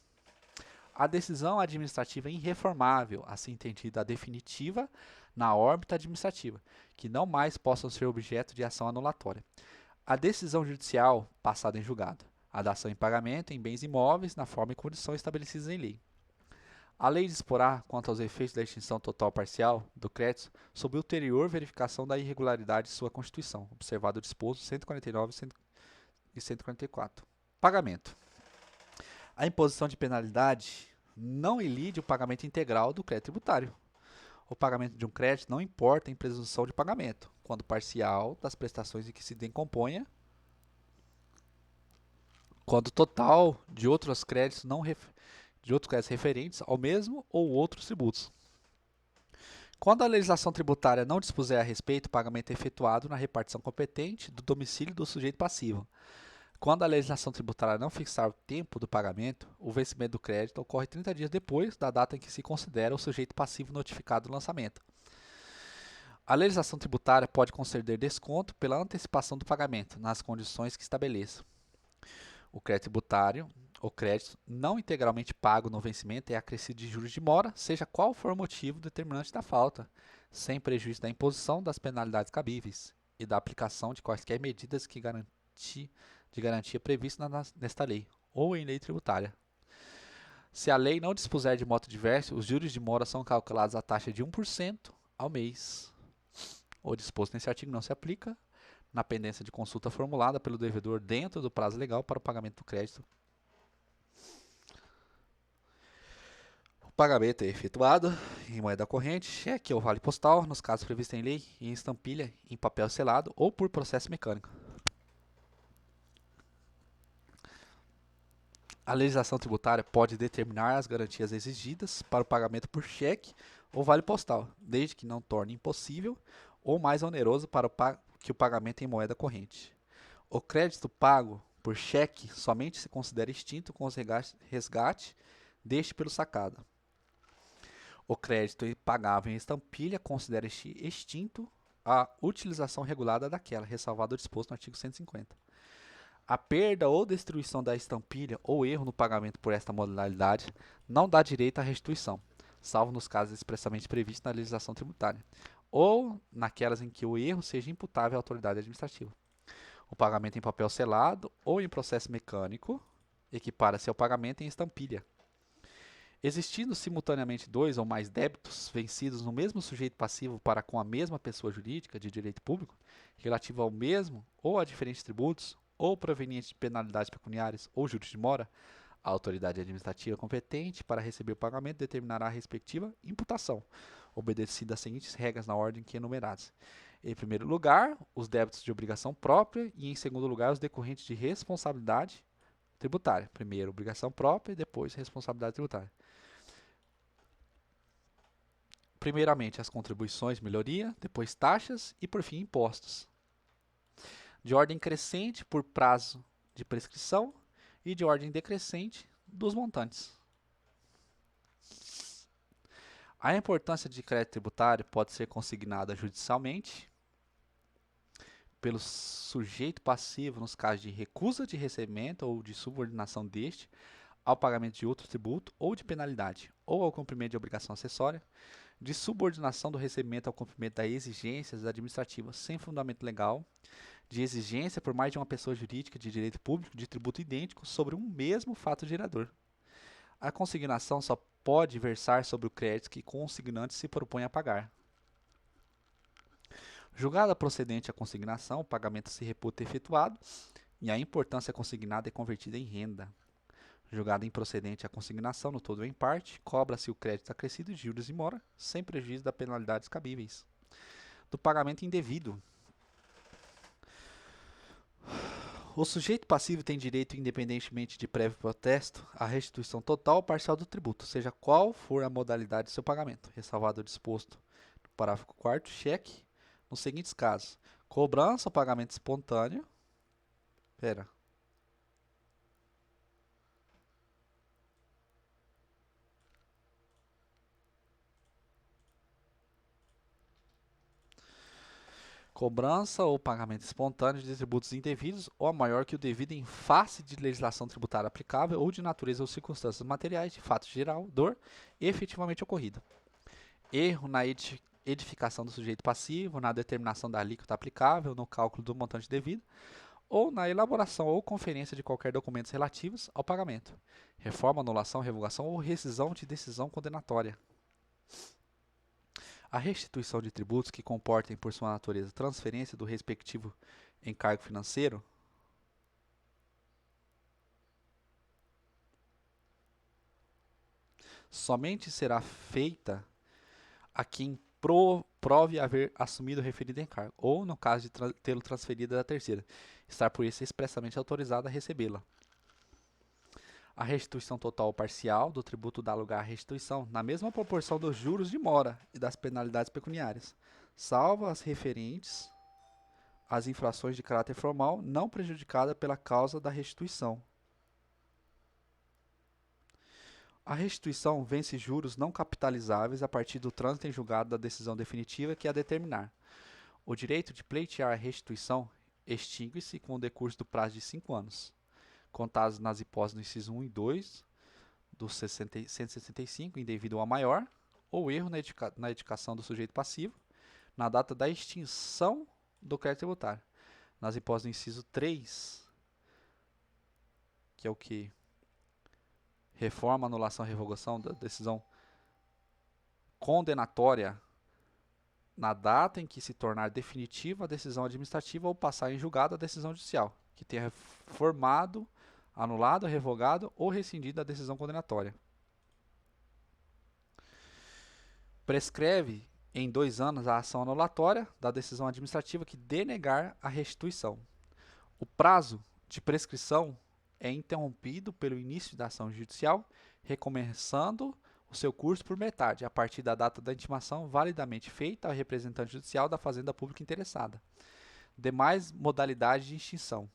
a decisão administrativa irreformável, assim entendida a definitiva na órbita administrativa, que não mais possam ser objeto de ação anulatória, a decisão judicial passada em julgado, a dação em pagamento em bens imóveis na forma e condições estabelecidas em lei, A lei disporá quanto aos efeitos da extinção total ou parcial do crédito sob ulterior verificação da irregularidade de sua constituição, observado o disposto 149 e 144. Pagamento. A imposição de penalidade não ilide o pagamento integral do crédito tributário. O pagamento de um crédito não importa em presunção de pagamento, quando parcial das prestações em que se decomponha, quando total de outros créditos referentes ao mesmo ou outros tributos. Quando a legislação tributária não dispuser a respeito, o pagamento é efetuado na repartição competente do domicílio do sujeito passivo. Quando a legislação tributária não fixar o tempo do pagamento, o vencimento do crédito ocorre 30 dias depois da data em que se considera o sujeito passivo notificado do lançamento. A legislação tributária pode conceder desconto pela antecipação do pagamento, nas condições que estabeleça. O crédito tributário, o crédito não integralmente pago no vencimento é acrescido de juros de mora, seja qual for o motivo determinante da falta, sem prejuízo da imposição das penalidades cabíveis e da aplicação de quaisquer medidas de garantia prevista nesta lei ou em lei tributária. Se a lei não dispuser de modo diverso, os juros de mora são calculados à taxa de 1% ao mês. O disposto nesse artigo não se aplica na pendência de consulta formulada pelo devedor dentro do prazo legal para o pagamento do crédito. O pagamento é efetuado em moeda corrente, cheque ou vale postal, nos casos previstos em lei, em estampilha, em papel selado ou por processo mecânico. A legislação tributária pode determinar as garantias exigidas para o pagamento por cheque ou vale postal, desde que não torne impossível ou mais oneroso para que o pagamento em moeda corrente. O crédito pago por cheque somente se considera extinto com os resgate deste pelo sacado. O crédito pagável em estampilha considera-se extinto a utilização regulada daquela, ressalvado o disposto no artigo 150. A perda ou destruição da estampilha ou erro no pagamento por esta modalidade não dá direito à restituição, salvo nos casos expressamente previstos na legislação tributária, ou naquelas em que o erro seja imputável à autoridade administrativa. O pagamento em papel selado ou em processo mecânico equipara-se ao pagamento em estampilha. Existindo simultaneamente dois ou mais débitos vencidos no mesmo sujeito passivo para com a mesma pessoa jurídica de direito público, relativo ao mesmo ou a diferentes tributos, ou provenientes de penalidades pecuniárias ou juros de mora, a autoridade administrativa competente para receber o pagamento determinará a respectiva imputação, obedecidas as seguintes regras na ordem que enumeradas. Em primeiro lugar, os débitos de obrigação própria e, em segundo lugar, os decorrentes de responsabilidade tributária. Primeiro, obrigação própria e depois responsabilidade tributária. Primeiramente, as contribuições, melhoria, depois taxas e, por fim, impostos. De ordem crescente por prazo de prescrição e de ordem decrescente dos montantes. A importância de crédito tributário pode ser consignada judicialmente pelo sujeito passivo nos casos de recusa de recebimento ou de subordinação deste ao pagamento de outro tributo ou de penalidade, ou ao cumprimento de obrigação acessória, de subordinação do recebimento ao cumprimento das exigências administrativas sem fundamento legal, de exigência por mais de uma pessoa jurídica de direito público de tributo idêntico sobre um mesmo fato gerador. A consignação só pode versar sobre o crédito que o consignante se propõe a pagar. Julgada procedente a consignação, o pagamento se reputa efetuado e a importância consignada é convertida em renda. Julgada improcedente a consignação, no todo ou em parte, cobra-se o crédito acrescido de juros e mora, sem prejuízo das penalidades cabíveis. Do pagamento indevido. O sujeito passivo tem direito, independentemente de prévio protesto, à restituição total ou parcial do tributo, seja qual for a modalidade de seu pagamento, ressalvado o disposto no parágrafo 4º, cheque, nos seguintes casos: cobrança ou pagamento espontâneo. Cobrança ou pagamento espontâneo de tributos indevidos ou a maior que o devido em face de legislação tributária aplicável ou de natureza ou circunstâncias materiais de fato geral, dor, efetivamente ocorrida. Erro na edificação do sujeito passivo, na determinação da alíquota aplicável, no cálculo do montante devido, ou na elaboração ou conferência de qualquer documentos relativos ao pagamento, reforma, anulação, revogação ou rescisão de decisão condenatória. A restituição de tributos que comportem por sua natureza transferência do respectivo encargo financeiro somente será feita a quem prove haver assumido o referido encargo, ou, no caso de tê-lo transferido da terceira, estar por isso expressamente autorizado a recebê-la. A restituição total ou parcial do tributo dá lugar à restituição na mesma proporção dos juros de mora e das penalidades pecuniárias, salvo as referentes às infrações de caráter formal não prejudicada pela causa da restituição. A restituição vence juros não capitalizáveis a partir do trânsito em julgado da decisão definitiva que a determinar. O direito de pleitear a restituição extingue-se com o decurso do prazo de 5 anos, contados nas hipóteses do inciso 1 e 2 do 165, indevido a maior, ou erro na indicação do sujeito passivo, na data da extinção do crédito tributário. Nas hipóteses do inciso 3, que é o que? Reforma, anulação, revogação da decisão condenatória na data em que se tornar definitiva a decisão administrativa ou passar em julgado a decisão judicial, que tenha formado, anulado, revogado ou rescindido a decisão condenatória. Prescreve em 2 anos a ação anulatória da decisão administrativa que denegar a restituição. O prazo de prescrição é interrompido pelo início da ação judicial, recomeçando o seu curso por metade, a partir da data da intimação validamente feita ao representante judicial da fazenda pública interessada. Demais modalidades de extinção.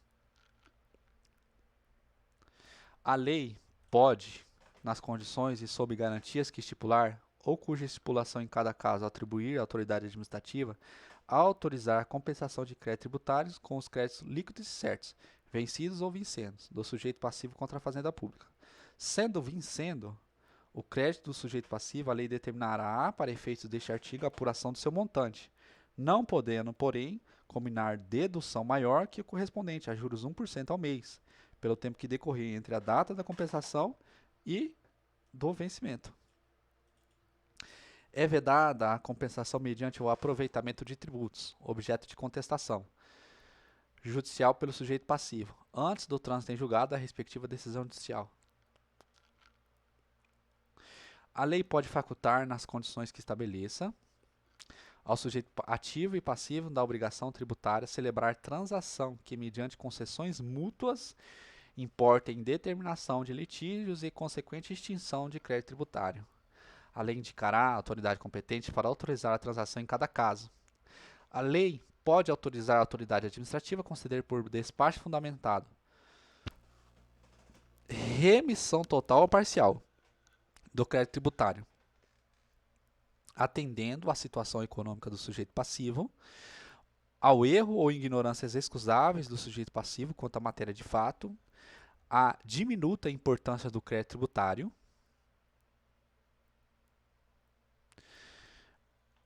A lei pode, nas condições e sob garantias que estipular, ou cuja estipulação em cada caso atribuir à autoridade administrativa, autorizar a compensação de créditos tributários com os créditos líquidos e certos, vencidos ou vincendos, do sujeito passivo contra a fazenda pública. Sendo vincendo o crédito do sujeito passivo, a lei determinará, para efeitos deste artigo, a apuração do seu montante, não podendo, porém, combinar dedução maior que o correspondente a juros 1% ao mês, pelo tempo que decorrer entre a data da compensação e do vencimento. É vedada a compensação mediante o aproveitamento de tributos, objeto de contestação judicial pelo sujeito passivo, antes do trânsito em julgado da respectiva decisão judicial. A lei pode facultar, nas condições que estabeleça, ao sujeito ativo e passivo da obrigação tributária celebrar transação que, mediante concessões mútuas, importem determinação de litígios e consequente extinção de crédito tributário. A lei indicará a autoridade competente para autorizar a transação em cada caso. A lei pode autorizar a autoridade administrativa a conceder por despacho fundamentado remissão total ou parcial do crédito tributário, atendendo à situação econômica do sujeito passivo, ao erro ou ignorâncias excusáveis do sujeito passivo quanto à matéria de fato, à diminuta importância do crédito tributário,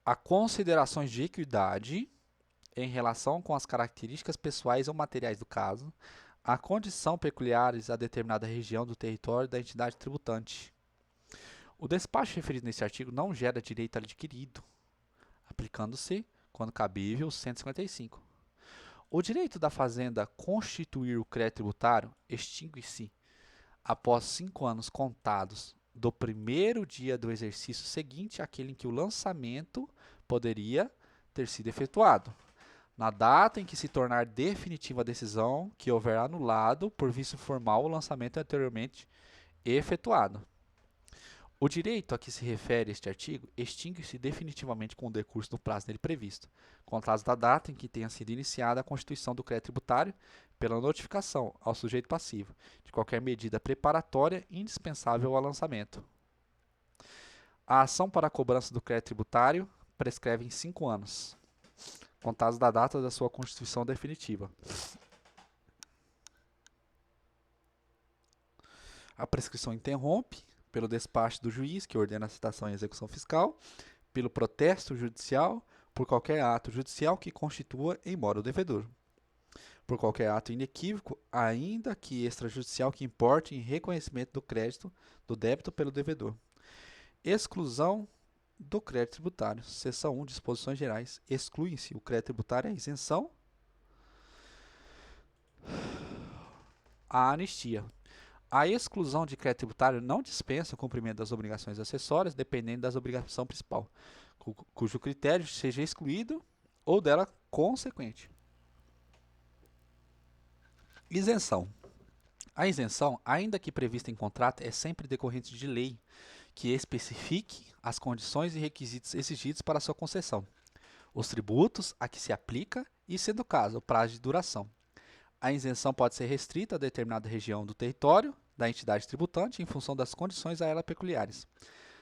a considerações de equidade em relação com as características pessoais ou materiais do caso, a condição peculiares a determinada região do território da entidade tributante. O despacho referido nesse artigo não gera direito adquirido, aplicando-se, quando cabível, o 155. O direito da fazenda constituir o crédito tributário extingue-se após 5 anos contados do primeiro dia do exercício seguinte àquele em que o lançamento poderia ter sido efetuado, na data em que se tornar definitiva a decisão que houver anulado por vício formal o lançamento anteriormente efetuado. O direito a que se refere este artigo extingue-se definitivamente com o decurso no prazo nele previsto, contados da data em que tenha sido iniciada a constituição do crédito tributário pela notificação ao sujeito passivo de qualquer medida preparatória indispensável ao lançamento. A ação para a cobrança do crédito tributário prescreve em 5 anos, contados da data da sua constituição definitiva. A prescrição interrompe pelo despacho do juiz, que ordena a citação e execução fiscal, pelo protesto judicial, por qualquer ato judicial que constitua em mora o devedor. por qualquer ato inequívoco, ainda que extrajudicial, que importe em reconhecimento do crédito, do débito pelo devedor. Exclusão do crédito tributário. Seção 1, disposições gerais. Exclui-se o crédito tributário, a isenção, a anistia. A exclusão de crédito tributário não dispensa o cumprimento das obrigações acessórias, dependendo da obrigação principal, cujo critério seja excluído ou dela consequente. Isenção. A isenção, ainda que prevista em contrato, é sempre decorrente de lei que especifique as condições e requisitos exigidos para sua concessão, os tributos a que se aplica e, sendo o caso, o prazo de duração. A isenção pode ser restrita a determinada região do território da entidade tributante em função das condições a ela peculiares.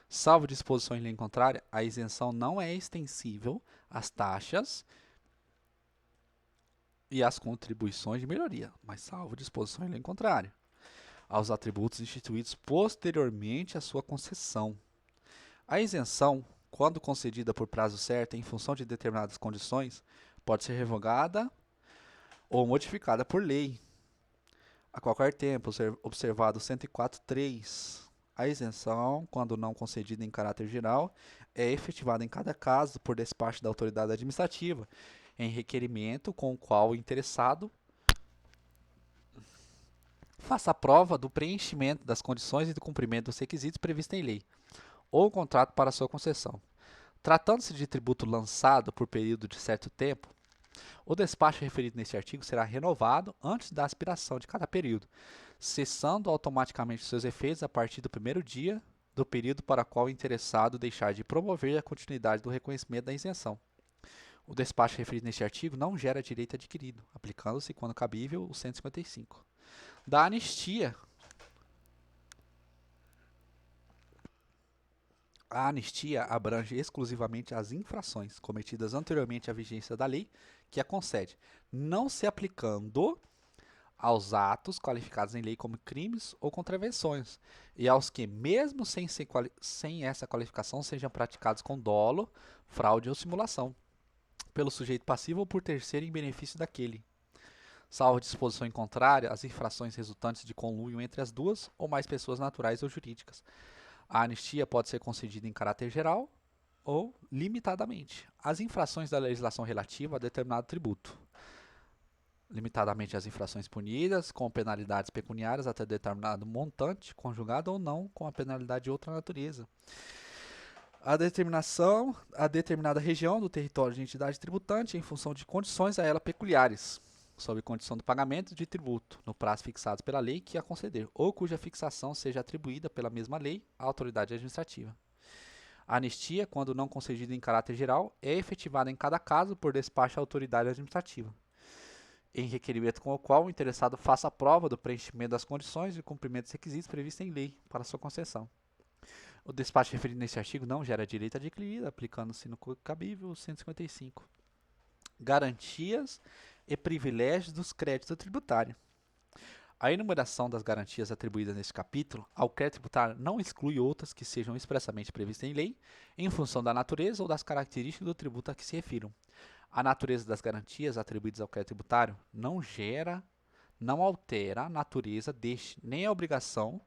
Salvo disposição em lei contrária, a isenção não é extensível às taxas e às contribuições de melhoria, mas salvo disposição em lei contrária, aos atributos instituídos posteriormente à sua concessão. A isenção, quando concedida por prazo certo em função de determinadas condições, pode ser revogada ou modificada por lei a qualquer tempo, observado 104.3. A isenção, quando não concedida em caráter geral, é efetivada em cada caso por despacho da autoridade administrativa, em requerimento com o qual o interessado faça a prova do preenchimento das condições e do cumprimento dos requisitos previstos em lei, ou contrato para sua concessão. Tratando-se de tributo lançado por período de certo tempo, o despacho referido neste artigo será renovado antes da expiração de cada período, cessando automaticamente seus efeitos a partir do primeiro dia do período para o qual o interessado deixar de promover a continuidade do reconhecimento da isenção. O despacho referido neste artigo não gera direito adquirido, aplicando-se, quando cabível, o 155. Da anistia. A anistia abrange exclusivamente as infrações cometidas anteriormente à vigência da lei que a concede, não se aplicando aos atos qualificados em lei como crimes ou contravenções, e aos que, mesmo sem essa qualificação, sejam praticados com dolo, fraude ou simulação, pelo sujeito passivo ou por terceiro em benefício daquele. Salvo disposição em contrária, as infrações resultantes de conluio entre as duas ou mais pessoas naturais ou jurídicas. A anistia pode ser concedida em caráter geral ou limitadamente. As infrações da legislação relativa a determinado tributo. Limitadamente as infrações punidas, com penalidades pecuniárias até determinado montante, conjugado ou não com a penalidade de outra natureza. A determinada região do território de entidade tributante em função de condições a ela peculiares, sob condição do pagamento de tributo, no prazo fixado pela lei que a conceder, ou cuja fixação seja atribuída pela mesma lei à autoridade administrativa. A anistia, quando não concedida em caráter geral, é efetivada em cada caso por despacho à autoridade administrativa, em requerimento com o qual o interessado faça a prova do preenchimento das condições e cumprimento dos requisitos previstos em lei para sua concessão. O despacho referido neste artigo não gera direito adquirido, aplicando-se no cabível 155. Garantias e privilégios dos créditos tributários. A enumeração das garantias atribuídas neste capítulo ao crédito tributário não exclui outras que sejam expressamente previstas em lei, em função da natureza ou das características do tributo a que se refiram. A natureza das garantias atribuídas ao crédito tributário não altera a natureza deste, nem a obrigação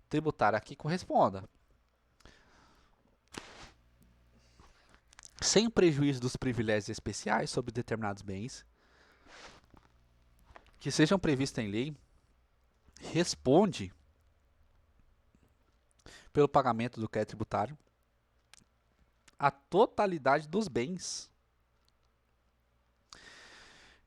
tributária a que corresponda, sem prejuízo dos privilégios especiais sobre determinados bens que sejam previstos em lei, responde pelo pagamento do crédito tributário a totalidade dos bens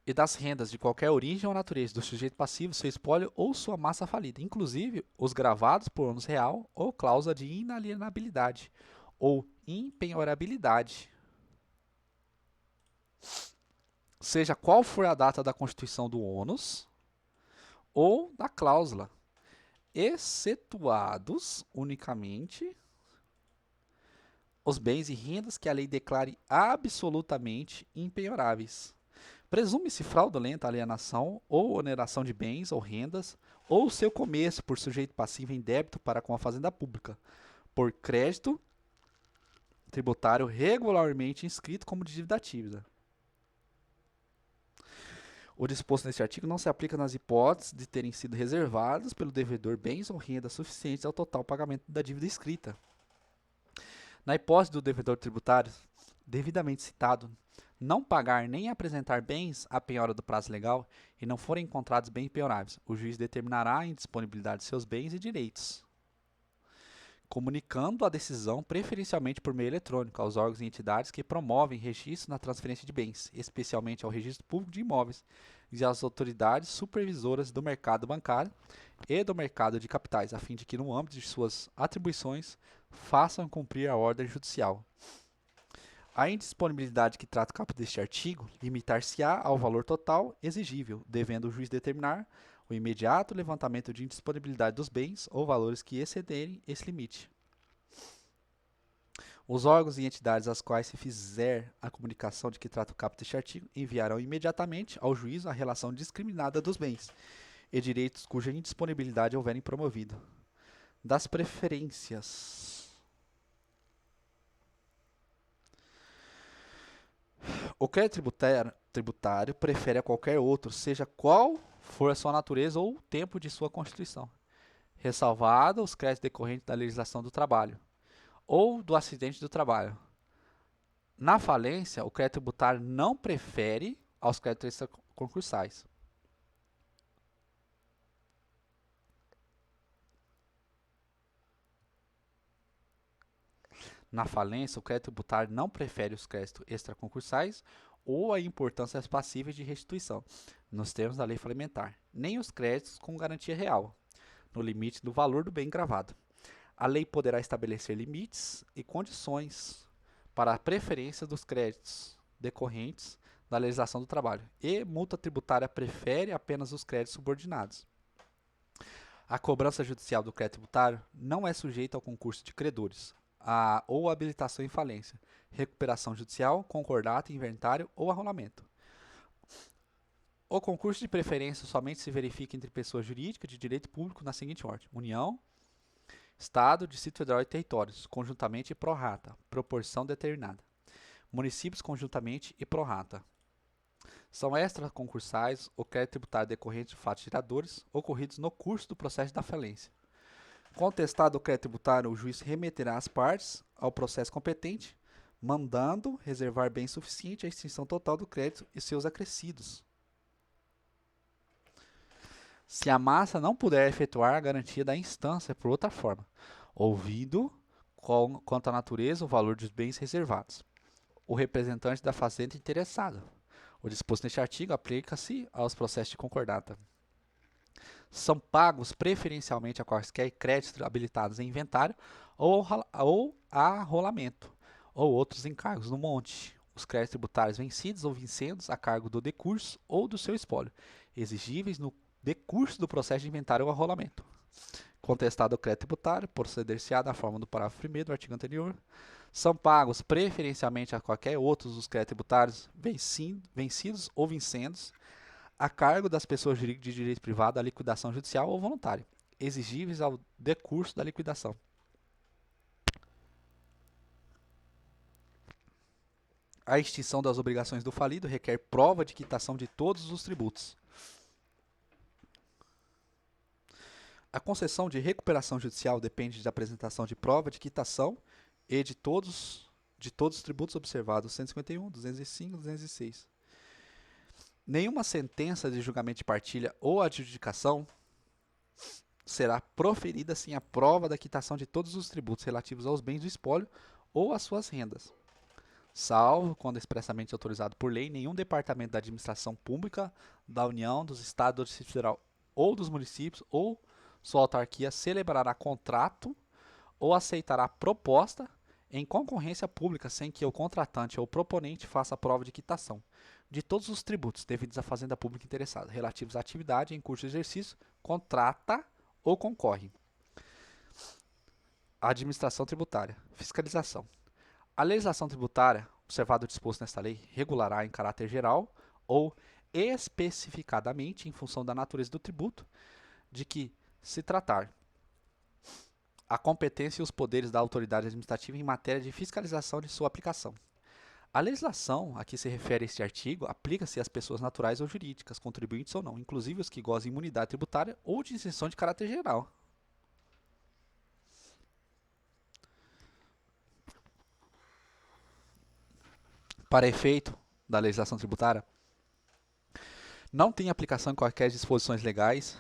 e das rendas de qualquer origem ou natureza do sujeito passivo, seu espólio ou sua massa falida, inclusive os gravados por ônus real ou cláusula de inalienabilidade ou impenhorabilidade, seja qual for a data da constituição do ônus ou da cláusula, excetuados unicamente os bens e rendas que a lei declare absolutamente impenhoráveis. Presume-se fraudulenta alienação ou oneração de bens ou rendas, ou seu começo por sujeito passivo em débito para com a fazenda pública, por crédito tributário regularmente inscrito como dívida ativa. O disposto neste artigo não se aplica nas hipóteses de terem sido reservados pelo devedor bens ou renda suficientes ao total pagamento da dívida escrita. Na hipótese do devedor tributário devidamente citado não pagar nem apresentar bens à penhora do prazo legal e não forem encontrados bens penhoráveis, o juiz determinará a indisponibilidade de seus bens e direitos, comunicando a decisão preferencialmente por meio eletrônico aos órgãos e entidades que promovem registro na transferência de bens, especialmente ao Registro Público de Imóveis e às autoridades supervisoras do mercado bancário e do mercado de capitais, a fim de que, no âmbito de suas atribuições, façam cumprir a ordem judicial. A indisponibilidade que trata o caput deste artigo limitar-se-á ao valor total exigível, devendo o juiz determinar o imediato levantamento de indisponibilidade dos bens ou valores que excederem esse limite. Os órgãos e entidades às quais se fizer a comunicação de que trata o caput deste artigo enviarão imediatamente ao juízo a relação discriminada dos bens e direitos cuja indisponibilidade houverem promovido. Das preferências. O crédito tributário prefere a qualquer outro, seja qual for a sua natureza ou o tempo de sua constituição, ressalvado os créditos decorrentes da legislação do trabalho ou do acidente do trabalho. Na falência, o crédito tributário não prefere aos créditos extraconcursais. Na falência, o crédito tributário não prefere os créditos extraconcursais ou a importância passíveis de restituição, nos termos da lei falimentar, nem os créditos com garantia real, no limite do valor do bem gravado. A lei poderá estabelecer limites e condições para a preferência dos créditos decorrentes da legislação do trabalho, e multa tributária prefere apenas os créditos subordinados. A cobrança judicial do crédito tributário não é sujeita ao concurso de credores, ou habilitação em falência, recuperação judicial, concordato, inventário ou arrolamento. O concurso de preferência somente se verifica entre pessoas jurídicas de direito público na seguinte ordem: União, Estado, Distrito Federal e territórios, conjuntamente e pro rata, proporção determinada. Municípios, conjuntamente e pro rata. São extraconcursais o crédito tributário decorrente de fatos geradores ocorridos no curso do processo da falência. Contestado o crédito tributário, o juiz remeterá as partes ao processo competente, mandando reservar bem suficiente à extinção total do crédito e seus acrescidos. Se a massa não puder efetuar a garantia da instância por outra forma, ouvido quanto à natureza ou valor dos bens reservados, o representante da fazenda interessado. O disposto neste artigo aplica-se aos processos de concordata. São pagos preferencialmente a quaisquer créditos habilitados em inventário ou a rolamento, ou outros encargos no monte. Os créditos tributários vencidos ou vincendos a cargo do decurso ou do seu espólio, exigíveis no decurso do processo de inventário ou arrolamento. Contestado o crédito tributário, proceder-se-á da forma do parágrafo 1º do artigo anterior. São pagos preferencialmente a qualquer outros dos créditos tributários vencidos ou vincendos a cargo das pessoas jurídicas de direito privado a liquidação judicial ou voluntária, exigíveis ao decurso da liquidação. A extinção das obrigações do falido requer prova de quitação de todos os tributos. A concessão de recuperação judicial depende da apresentação de prova de quitação e de todos os tributos observados 151, 205 e 206. Nenhuma sentença de julgamento de partilha ou adjudicação será proferida sem a prova da quitação de todos os tributos relativos aos bens do espólio ou às suas rendas, salvo quando expressamente autorizado por lei, nenhum departamento da administração pública da União, dos Estados, do Distrito Federal ou dos municípios ou sua autarquia celebrará contrato ou aceitará proposta em concorrência pública sem que o contratante ou proponente faça prova de quitação de todos os tributos devidos à fazenda pública interessada, relativos à atividade em curso de exercício, contrata ou concorre. Administração tributária. Fiscalização. A legislação tributária, observado o disposto nesta lei, regulará em caráter geral ou especificadamente, em função da natureza do tributo, de que se tratar, a competência e os poderes da autoridade administrativa em matéria de fiscalização de sua aplicação. A legislação a que se refere este artigo aplica-se às pessoas naturais ou jurídicas, contribuintes ou não, inclusive os que gozam de imunidade tributária ou de isenção de caráter geral. Para efeito da legislação tributária, não tem aplicação em quaisquer disposições legais,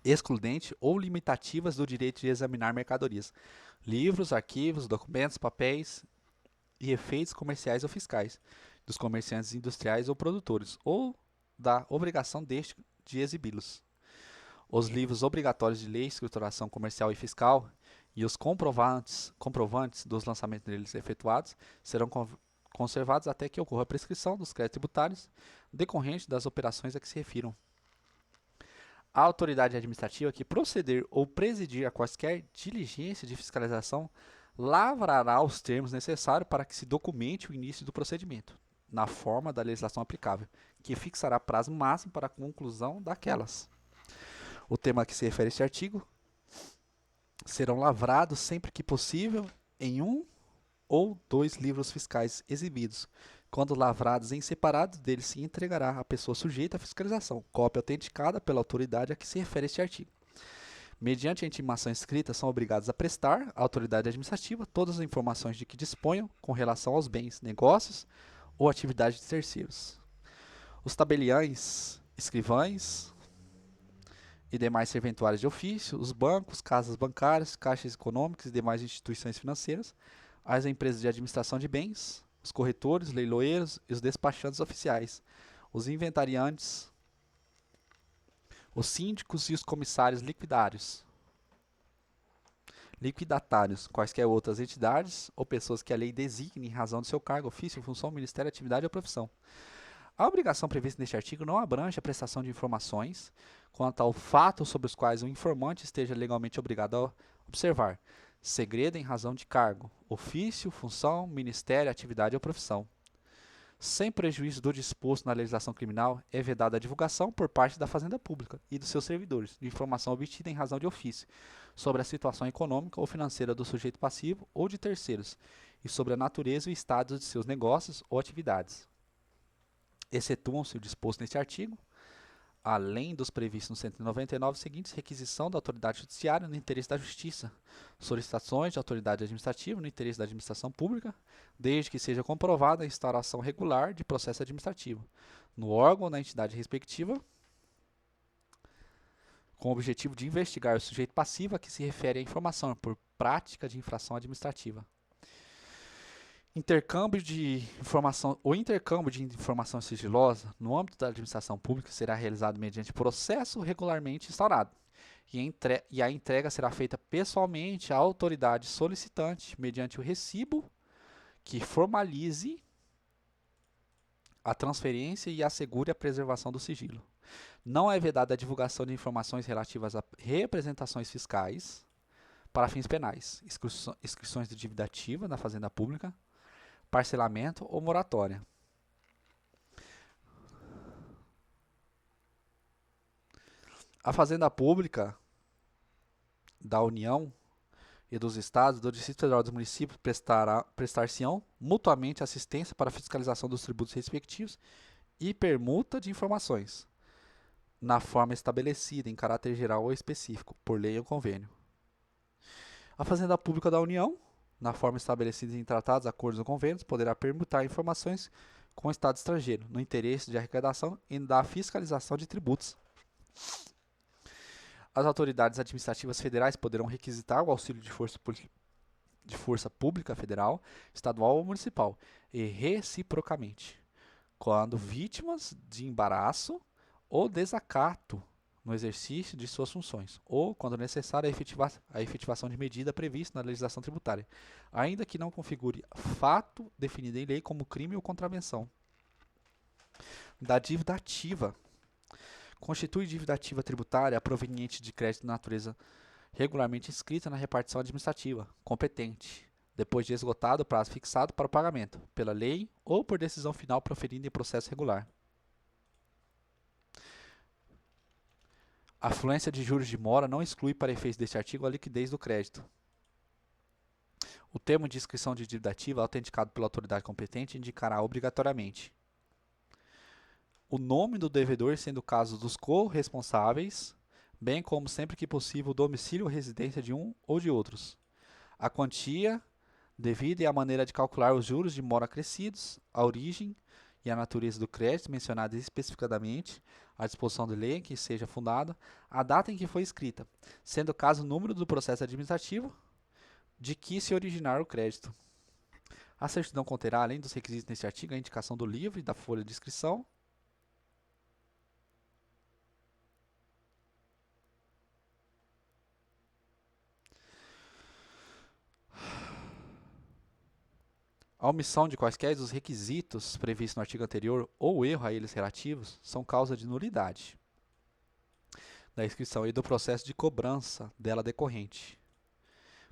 excludente ou limitativas do direito de examinar mercadorias, livros, arquivos, documentos, papéis e efeitos comerciais ou fiscais dos comerciantes industriais ou produtores, ou da obrigação deste de exibi-los. Os livros obrigatórios de lei, escrituração comercial e fiscal e os comprovantes dos lançamentos deles efetuados serão conservados até que ocorra a prescrição dos créditos tributários decorrente das operações a que se refiram. A autoridade administrativa que proceder ou presidir a quaisquer diligência de fiscalização lavrará os termos necessários para que se documente o início do procedimento, na forma da legislação aplicável, que fixará prazo máximo para a conclusão daquelas. O tema a que se refere este artigo serão lavrados sempre que possível em um ou dois livros fiscais exibidos. Quando lavrados em separado, deles se entregará à pessoa sujeita à fiscalização, cópia autenticada pela autoridade a que se refere este artigo. Mediante a intimação escrita, são obrigados a prestar à autoridade administrativa todas as informações de que disponham com relação aos bens, negócios ou atividades de terceiros. Os tabeliães, escrivães e demais serventuários de ofício, os bancos, casas bancárias, caixas econômicas e demais instituições financeiras, as empresas de administração de bens, os corretores, leiloeiros e os despachantes oficiais, os inventariantes, os síndicos e os comissários liquidatários, quaisquer outras entidades ou pessoas que a lei designe em razão do seu cargo, ofício, função, ministério, atividade ou profissão. A obrigação prevista neste artigo não abrange a prestação de informações quanto ao fato sobre os quais o informante esteja legalmente obrigado a observar segredo em razão de cargo, ofício, função, ministério, atividade ou profissão. Sem prejuízo do disposto na legislação criminal, é vedada a divulgação por parte da Fazenda Pública e dos seus servidores de informação obtida em razão de ofício sobre a situação econômica ou financeira do sujeito passivo ou de terceiros e sobre a natureza e o estado de seus negócios ou atividades. Excetuam-se o disposto neste artigo, além dos previstos no 199 seguintes, requisição da autoridade judiciária no interesse da justiça, solicitações de autoridade administrativa no interesse da administração pública, desde que seja comprovada a instauração regular de processo administrativo, no órgão ou na entidade respectiva, com o objetivo de investigar o sujeito passivo a que se refere a informação por prática de infração administrativa. O intercâmbio de informação sigilosa no âmbito da administração pública será realizado mediante processo regularmente instaurado e a entrega será feita pessoalmente à autoridade solicitante mediante o recibo que formalize a transferência e assegure a preservação do sigilo. Não é vedada a divulgação de informações relativas a representações fiscais para fins penais, inscrições de dívida ativa na Fazenda Pública, parcelamento ou moratória. A Fazenda Pública da União e dos Estados, do Distrito Federal e dos municípios prestar-se-ão mutuamente assistência para a fiscalização dos tributos respectivos e permuta de informações, na forma estabelecida em caráter geral ou específico, por lei ou convênio. A Fazenda Pública da União, na forma estabelecida em tratados, acordos ou convênios, poderá permutar informações com o Estado estrangeiro, no interesse de arrecadação e da fiscalização de tributos. As autoridades administrativas federais poderão requisitar o auxílio de força pública federal, estadual ou municipal, e reciprocamente, quando vítimas de embaraço ou desacato no exercício de suas funções, ou, quando necessária, a efetivação de medida prevista na legislação tributária, ainda que não configure fato definido em lei como crime ou contravenção. Da dívida ativa. Constitui dívida ativa tributária proveniente de crédito de natureza regularmente inscrita na repartição administrativa competente, depois de esgotado o prazo fixado para o pagamento, pela lei ou por decisão final proferida em processo regular. A fluência de juros de mora não exclui para efeitos deste artigo a liquidez do crédito. O termo de inscrição de dívida ativa autenticado pela autoridade competente indicará obrigatoriamente o nome do devedor, sendo o caso dos corresponsáveis, bem como, sempre que possível, o domicílio ou residência de um ou de outros, a quantia devida e a maneira de calcular os juros de mora acrescidos, a origem e a natureza do crédito mencionadas especificadamente, à disposição de lei em que seja fundada, a data em que foi escrita, sendo o caso o número do processo administrativo de que se originar o crédito. A certidão conterá, além dos requisitos neste artigo, a indicação do livro e da folha de inscrição, a omissão de quaisquer dos requisitos previstos no artigo anterior ou o erro a eles relativos são causa de nulidade da inscrição e do processo de cobrança dela decorrente.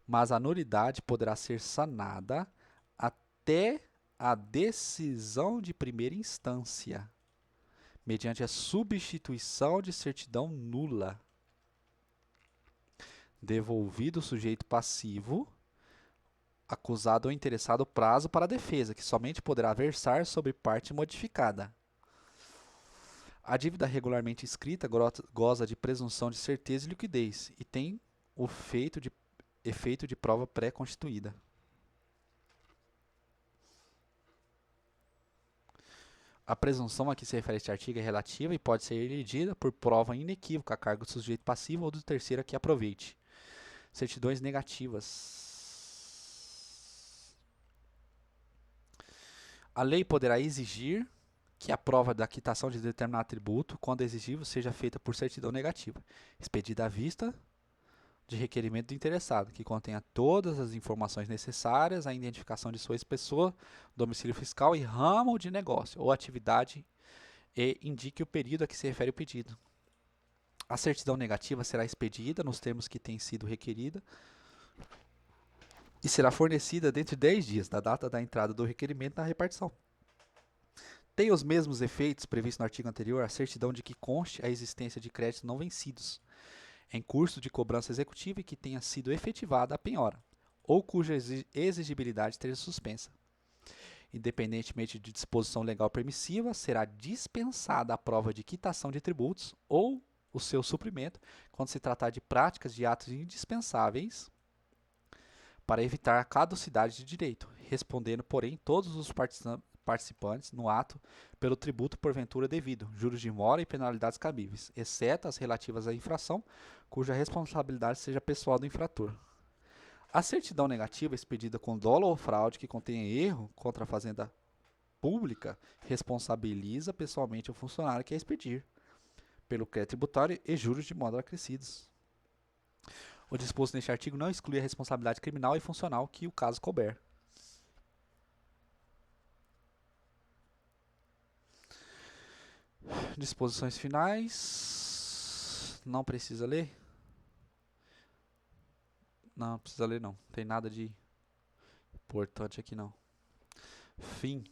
Mas a nulidade poderá ser sanada até a decisão de primeira instância, mediante a substituição de certidão nula, devolvido o sujeito passivo, acusado ou interessado prazo para a defesa, que somente poderá versar sobre parte modificada. A dívida regularmente inscrita goza de presunção de certeza e liquidez e tem o efeito de prova pré-constituída. A presunção a que se refere este artigo é relativa e pode ser elegida por prova inequívoca a cargo do sujeito passivo ou do terceiro a que aproveite. Certidões negativas. A lei poderá exigir que a prova da quitação de determinado tributo, quando exigível, seja feita por certidão negativa, expedida à vista de requerimento do interessado, que contenha todas as informações necessárias à identificação de sua pessoa, domicílio fiscal e ramo de negócio ou atividade e indique o período a que se refere o pedido. A certidão negativa será expedida nos termos que tem sido requerida e será fornecida dentro de 10 dias da data da entrada do requerimento na repartição. Tem os mesmos efeitos previstos no artigo anterior a certidão de que conste a existência de créditos não vencidos, em curso de cobrança executiva e que tenha sido efetivada a penhora, ou cuja exigibilidade esteja suspensa. Independentemente de disposição legal permissiva, será dispensada a prova de quitação de tributos ou o seu suprimento, quando se tratar de práticas de atos indispensáveis para evitar a caducidade de direito, respondendo, porém, todos os participantes no ato pelo tributo porventura devido, juros de mora e penalidades cabíveis, exceto as relativas à infração, cuja responsabilidade seja pessoal do infrator. A certidão negativa expedida com dolo ou fraude que contenha erro contra a fazenda pública responsabiliza pessoalmente o funcionário que a expedir pelo crédito tributário e juros de modo acrescidos. O disposto neste artigo não exclui a responsabilidade criminal e funcional que o caso couber. Disposições finais. Não precisa ler? Não precisa ler não. Tem nada de importante aqui não. Fim.